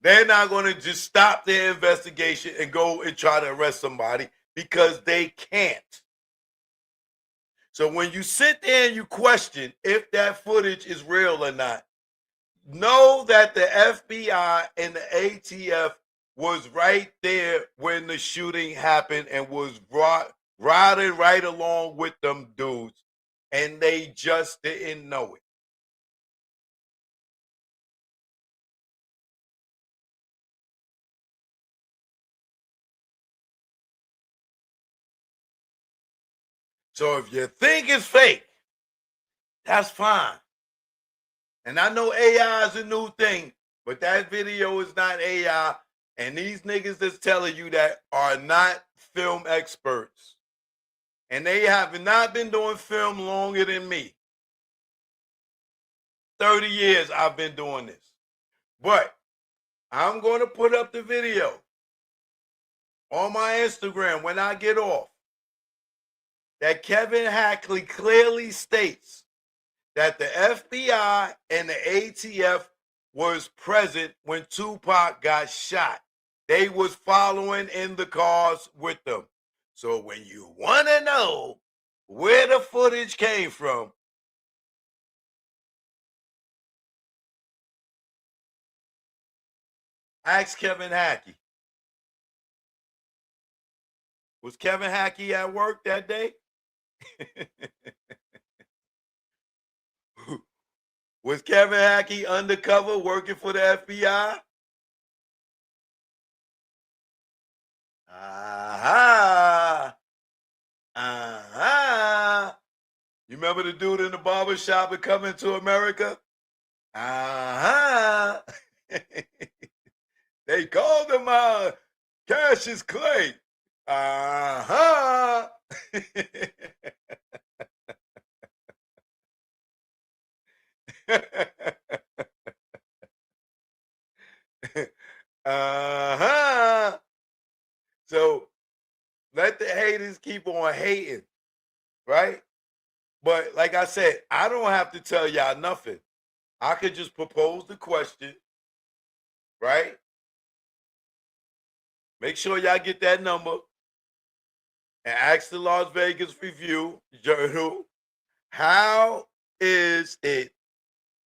They're not going to just stop their investigation and go and try to arrest somebody, because they can't. So when you sit there and you question if that footage is real or not, know that the FBI and the ATF was right there when the shooting happened and was riding right along with them dudes, and they just didn't know it. So if you think it's fake, that's fine. And I know AI is a new thing, but that video is not AI. And these niggas that's telling you that are not film experts. And they have not been doing film longer than me. 30 years I've been doing this. But I'm going to put up the video on my Instagram when I get off that Kevin Hackley clearly states that the FBI and the ATF was present when Tupac got shot. They was following in the cars with them. So when you want to know where the footage came from, ask Kevin Hackey. Was Kevin Hackey at work that day? Was Kevin Hackey undercover working for the FBI? Aha! Aha! You remember the dude in the barber shop at Coming to America? Aha! They called him Cassius Clay. Aha! Uh-huh. So let the haters keep on hating, right? But like I said, I don't have to tell y'all nothing. I could just propose the question, right? Make sure y'all get that number and ask the Las Vegas Review Journal, how is it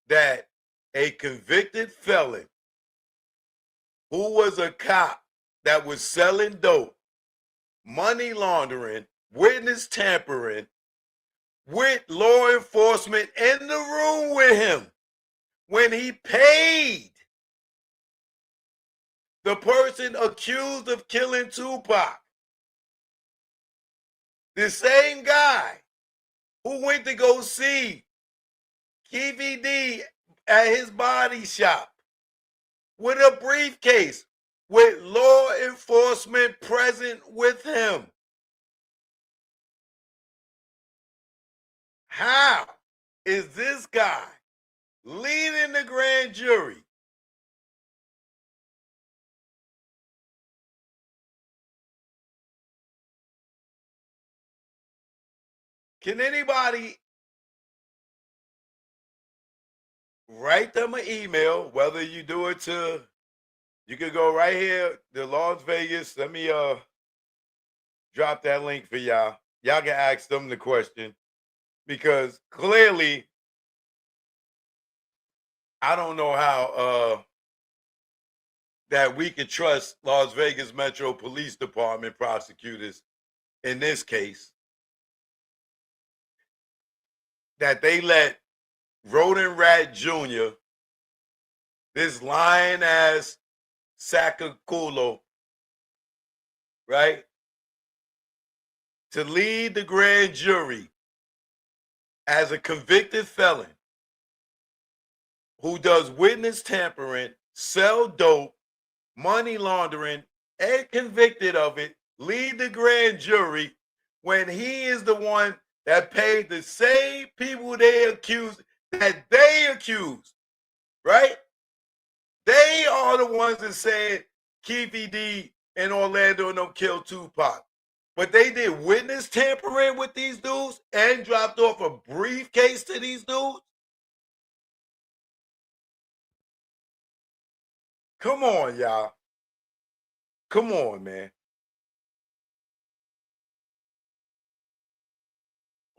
that a convicted felon who was a cop that was selling dope, money laundering, witness tampering, with law enforcement in the room with him when he paid the person accused of killing Tupac, the same guy who went to go see Keefy D at his body shop with a briefcase with law enforcement present with him. How is this guy leading the grand jury Can anybody write them an email, whether you do it to, you could go right here to Las Vegas. Let me drop that link for y'all. Y'all can ask them the question, because clearly I don't know how that we could trust Las Vegas Metro Police Department prosecutors in this case, that they let Rodent Rat Jr., this lying ass sack of culo, right, to lead the grand jury as a convicted felon who does witness tampering, sell dope, money laundering, and convicted of it, lead the grand jury when he is the one that paid the same people they accused, right? They are the ones that said Keefy D and Orlando don't kill Tupac. But they did witness tampering with these dudes and dropped off a briefcase to these dudes. Come on, y'all. Come on, man.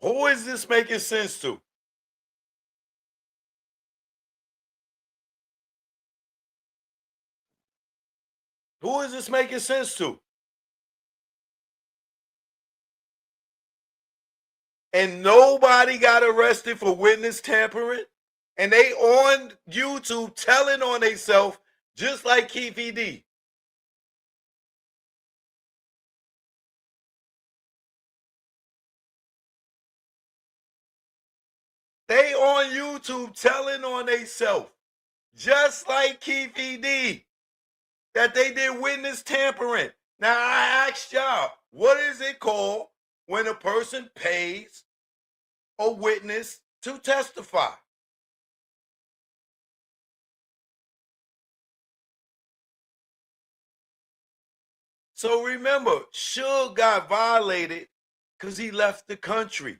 Who is this making sense to? Who is this making sense to? And nobody got arrested for witness tampering. And they on YouTube telling on themselves just like Keith E.D. They on YouTube telling on themselves just like Keith E.D. that they did witness tampering. Now I asked y'all, what is it called when a person pays a witness to testify? So remember, Suge got violated because he left the country.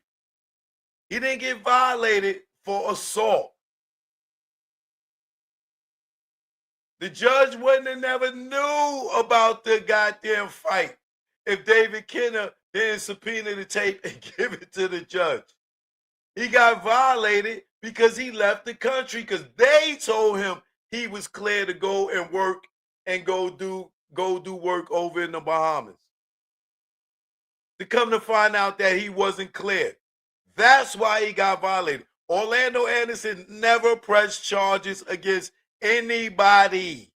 He didn't get violated for assault. The judge wouldn't have never knew about the goddamn fight if David Kenner didn't subpoena the tape and give it to the judge. He got violated because he left the country because they told him he was clear to go and work and go do work over in the Bahamas. To come to find out that he wasn't clear. That's why he got violated. Orlando Anderson never pressed charges against anybody.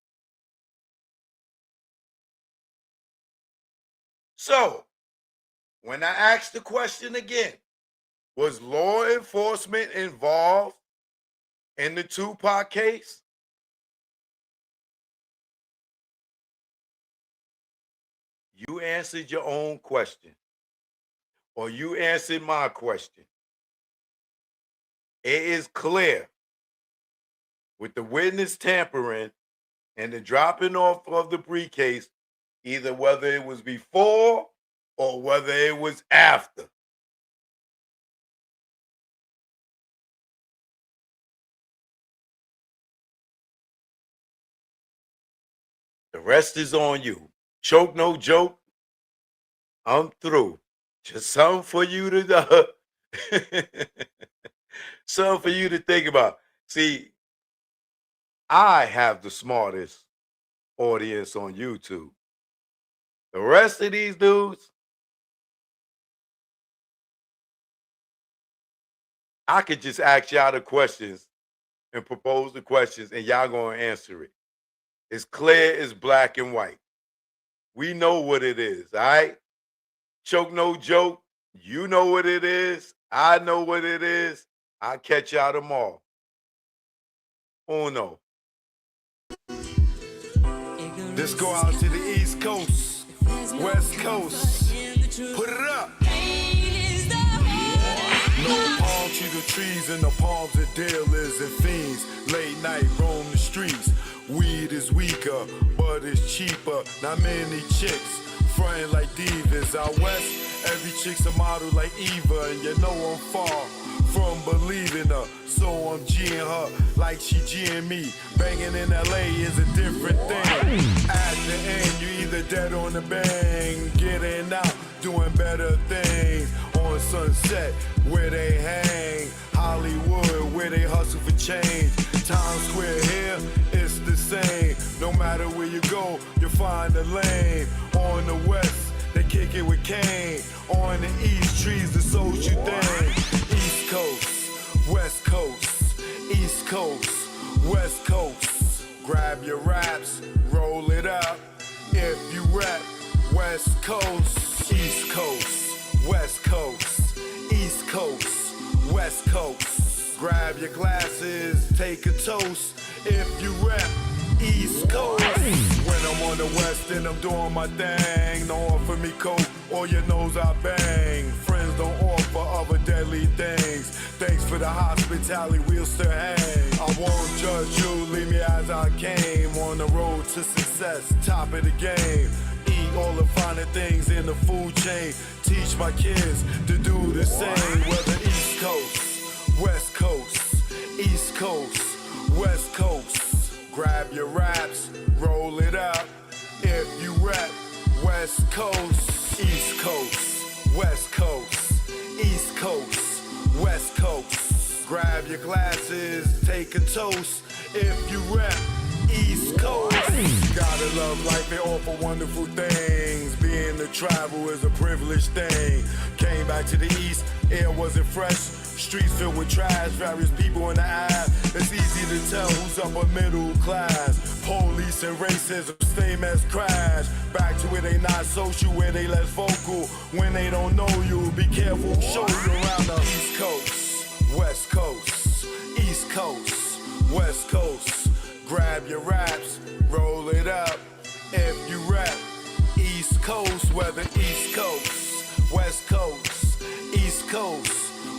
So, when I asked the question again, was law enforcement involved in the Tupac case? You answered your own question, or you answered my question. It is clear with the witness tampering and the dropping off of the briefcase, either whether it was before or whether it was after. The rest is on you. Choke, no joke. I'm through. Just something for you to something for you to think about. See, I have the smartest audience on YouTube. The rest of these dudes, I could just ask y'all the questions and propose the questions and y'all gonna answer it. It's clear as black and white. We know what it is, all right? Choke, no joke. You know what it is. I know what it is. I'll catch y'all tomorrow. Uno. Let's go out to the East Coast, West Coast. Put it up. No palm tree, the trees in the palms of dealers and fiends. Late night roam the streets. Weed is weaker, but it's cheaper. Not many chicks frontin' like divas. Out west, every chick's a model like Eva, and you know I'm far from believing her. So I'm G'ing her like she G'ing me. Banging in LA is a different thing. At the end, you either dead on the bang, getting out, doing better things. On Sunset, where they hang. Hollywood, where they hustle for change. Times Square here, it's the same. No matter where you go, you'll find a lane. On the west, they kick it with Kane. On the east, trees the social thing. East Coast, West Coast, East Coast, West Coast. Grab your raps, roll it up. If you rap, West Coast, East Coast, West Coast, East Coast, West Coast. Grab your glasses, take a toast. If you rap, East Coast. When I'm on the west and I'm doing my thing, don't offer me coke or your nose I bang. Friends don't offer other deadly things. Thanks for the hospitality, we'll still hang. I won't judge you, leave me as I came. On the road to success, top of the game. Eat all the finer things in the food chain. Teach my kids to do the same. Whether East Coast, West Coast, East Coast, West Coast. Grab your raps, roll it up. If you rap, West Coast, East Coast, West Coast, East Coast, West Coast. Grab your glasses, take a toast. If you rep East Coast. Gotta love life and offer wonderful things. Being to travel is a privileged thing. Came back to the East, air wasn't fresh. Streets filled with trash, various people in the ass. It's easy to tell who's upper middle class. Police and racism, same as crash. Back to where they not social, where they less vocal. When they don't know you, be careful, show you around the East Coast, West Coast, East Coast, West Coast. Grab your raps, roll it up. If you rap East Coast, whether East Coast, West Coast, East Coast,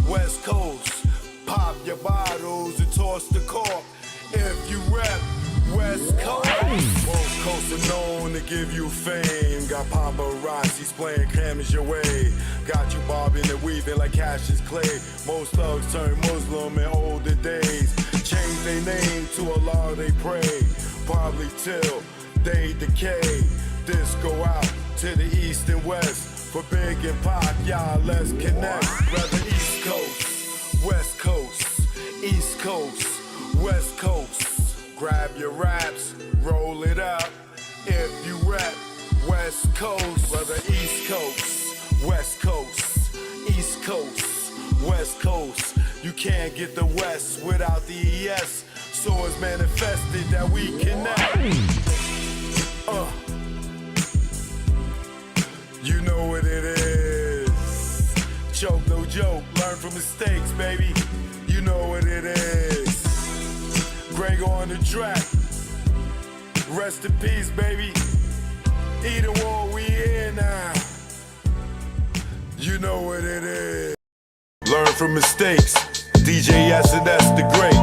West Coast. Pop your bottles and toss the cork. If you rap West Coast. Both coasts are known to give you fame. Got paparazzis playing cameras your way. Got you bobbing and weaving like Cassius Clay. Most thugs turn Muslim in older days. Change their name to Allah they pray. Probably till they decay. This go out to the east and west. For Big and Pac, y'all let's connect. Rather East Coast, West Coast, East Coast, West Coast. Grab your raps, roll it up. If you rap West Coast, whether East Coast, West Coast, East Coast, West Coast. You can't get the West without the ES. So it's manifested that we connect. You know what it is. Choke, no joke. Learn from mistakes, baby. You know what it is. Greg on the track. Rest in peace, baby. Either war, we here now. You know what it is. Learn from mistakes. DJ S&S the Great.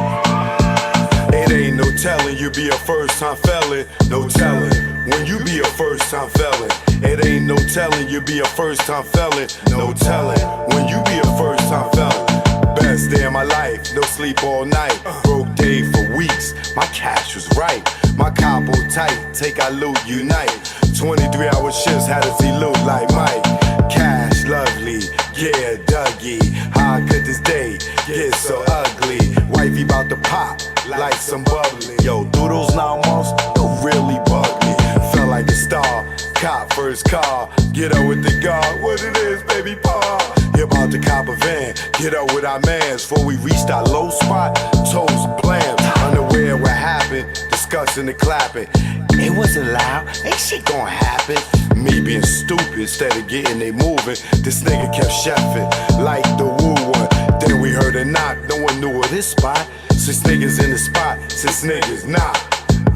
It ain't no telling you be a first-time felon. No telling when you be a first-time felon. It ain't no telling you be a first-time felon. No telling when you be a first-time felon. Best day of my life, no sleep all night. Broke day for weeks, my cash was right. My capo tight, take our loot, unite. 23-hour shifts, had to see loot like Mike. Cash lovely, yeah, Dougie. How could this day get so ugly? Wifey bout to pop, like some bubbly. Yo, through those 9 months, don't really bug me. Felt like a star, cop first car. Get up with the guard, what it is, baby paw. You about to cop a van, get up with our mans. Before we reached our low spot, toes bland. Unaware what happened, discussing the clapping. It wasn't loud, ain't shit gonna happen. Me being stupid, instead of getting they moving. This nigga kept chefing, like the woo one. Then we heard a knock, no one knew of this spot. 6 niggas in the spot, 6 niggas not.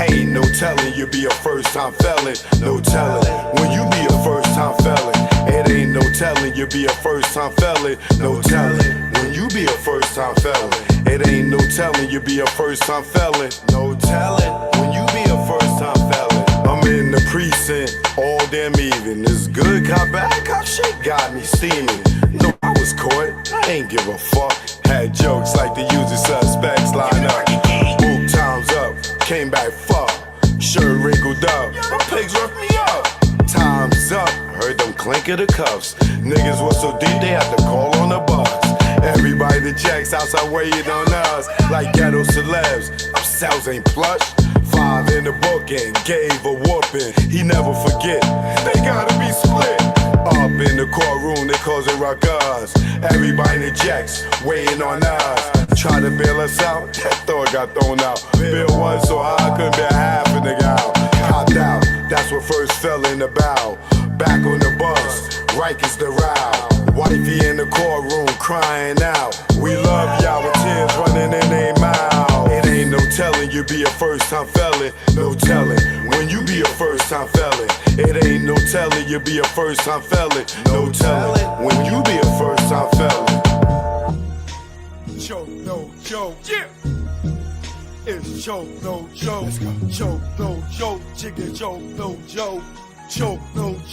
Ain't no telling you be a first-time felon. No telling when you be a first-time felon. It ain't no telling you be a first-time felon. No telling when you be a first-time felon. It ain't no telling you be a first-time felon. No telling when you be a first-time felon. I'm in the precinct all damn even. This good cop, bad cop shit got me steaming. No, I was caught, I ain't give a fuck. Had jokes like the usual suspects line up. Book times up, came back fuck. Shirt wrinkled up, my pigs roughed me up. Time's up, heard them clink of the cuffs. Niggas was so deep they had to call on the bus. Everybody that checks outside waiting on us like ghetto celebs. Ourselves ain't plush. 5 in the book and gave a whooping. He never forget, they gotta be split. Up in the courtroom, they cause it ruckus. Everybody in the jacks waiting on us. Try to bail us out, that thought got thrown out. Bill one so high, I couldn't bear half a nigga out. Copped out, that's what first fell in the bow. Back on the bus, Rikers the row. Wifey in the courtroom crying out. We love y'all with tears running in their mouth. It ain't no telling you be a first-time felon. No telling when you be a first-time felon. It ain't no telling you be a first-time felon. No telling when you be a first-time felon. Choke, no joke. Yeah. It's choke, no joke. Choke, no joke. Chicken choke, no joke. Choke, no joke.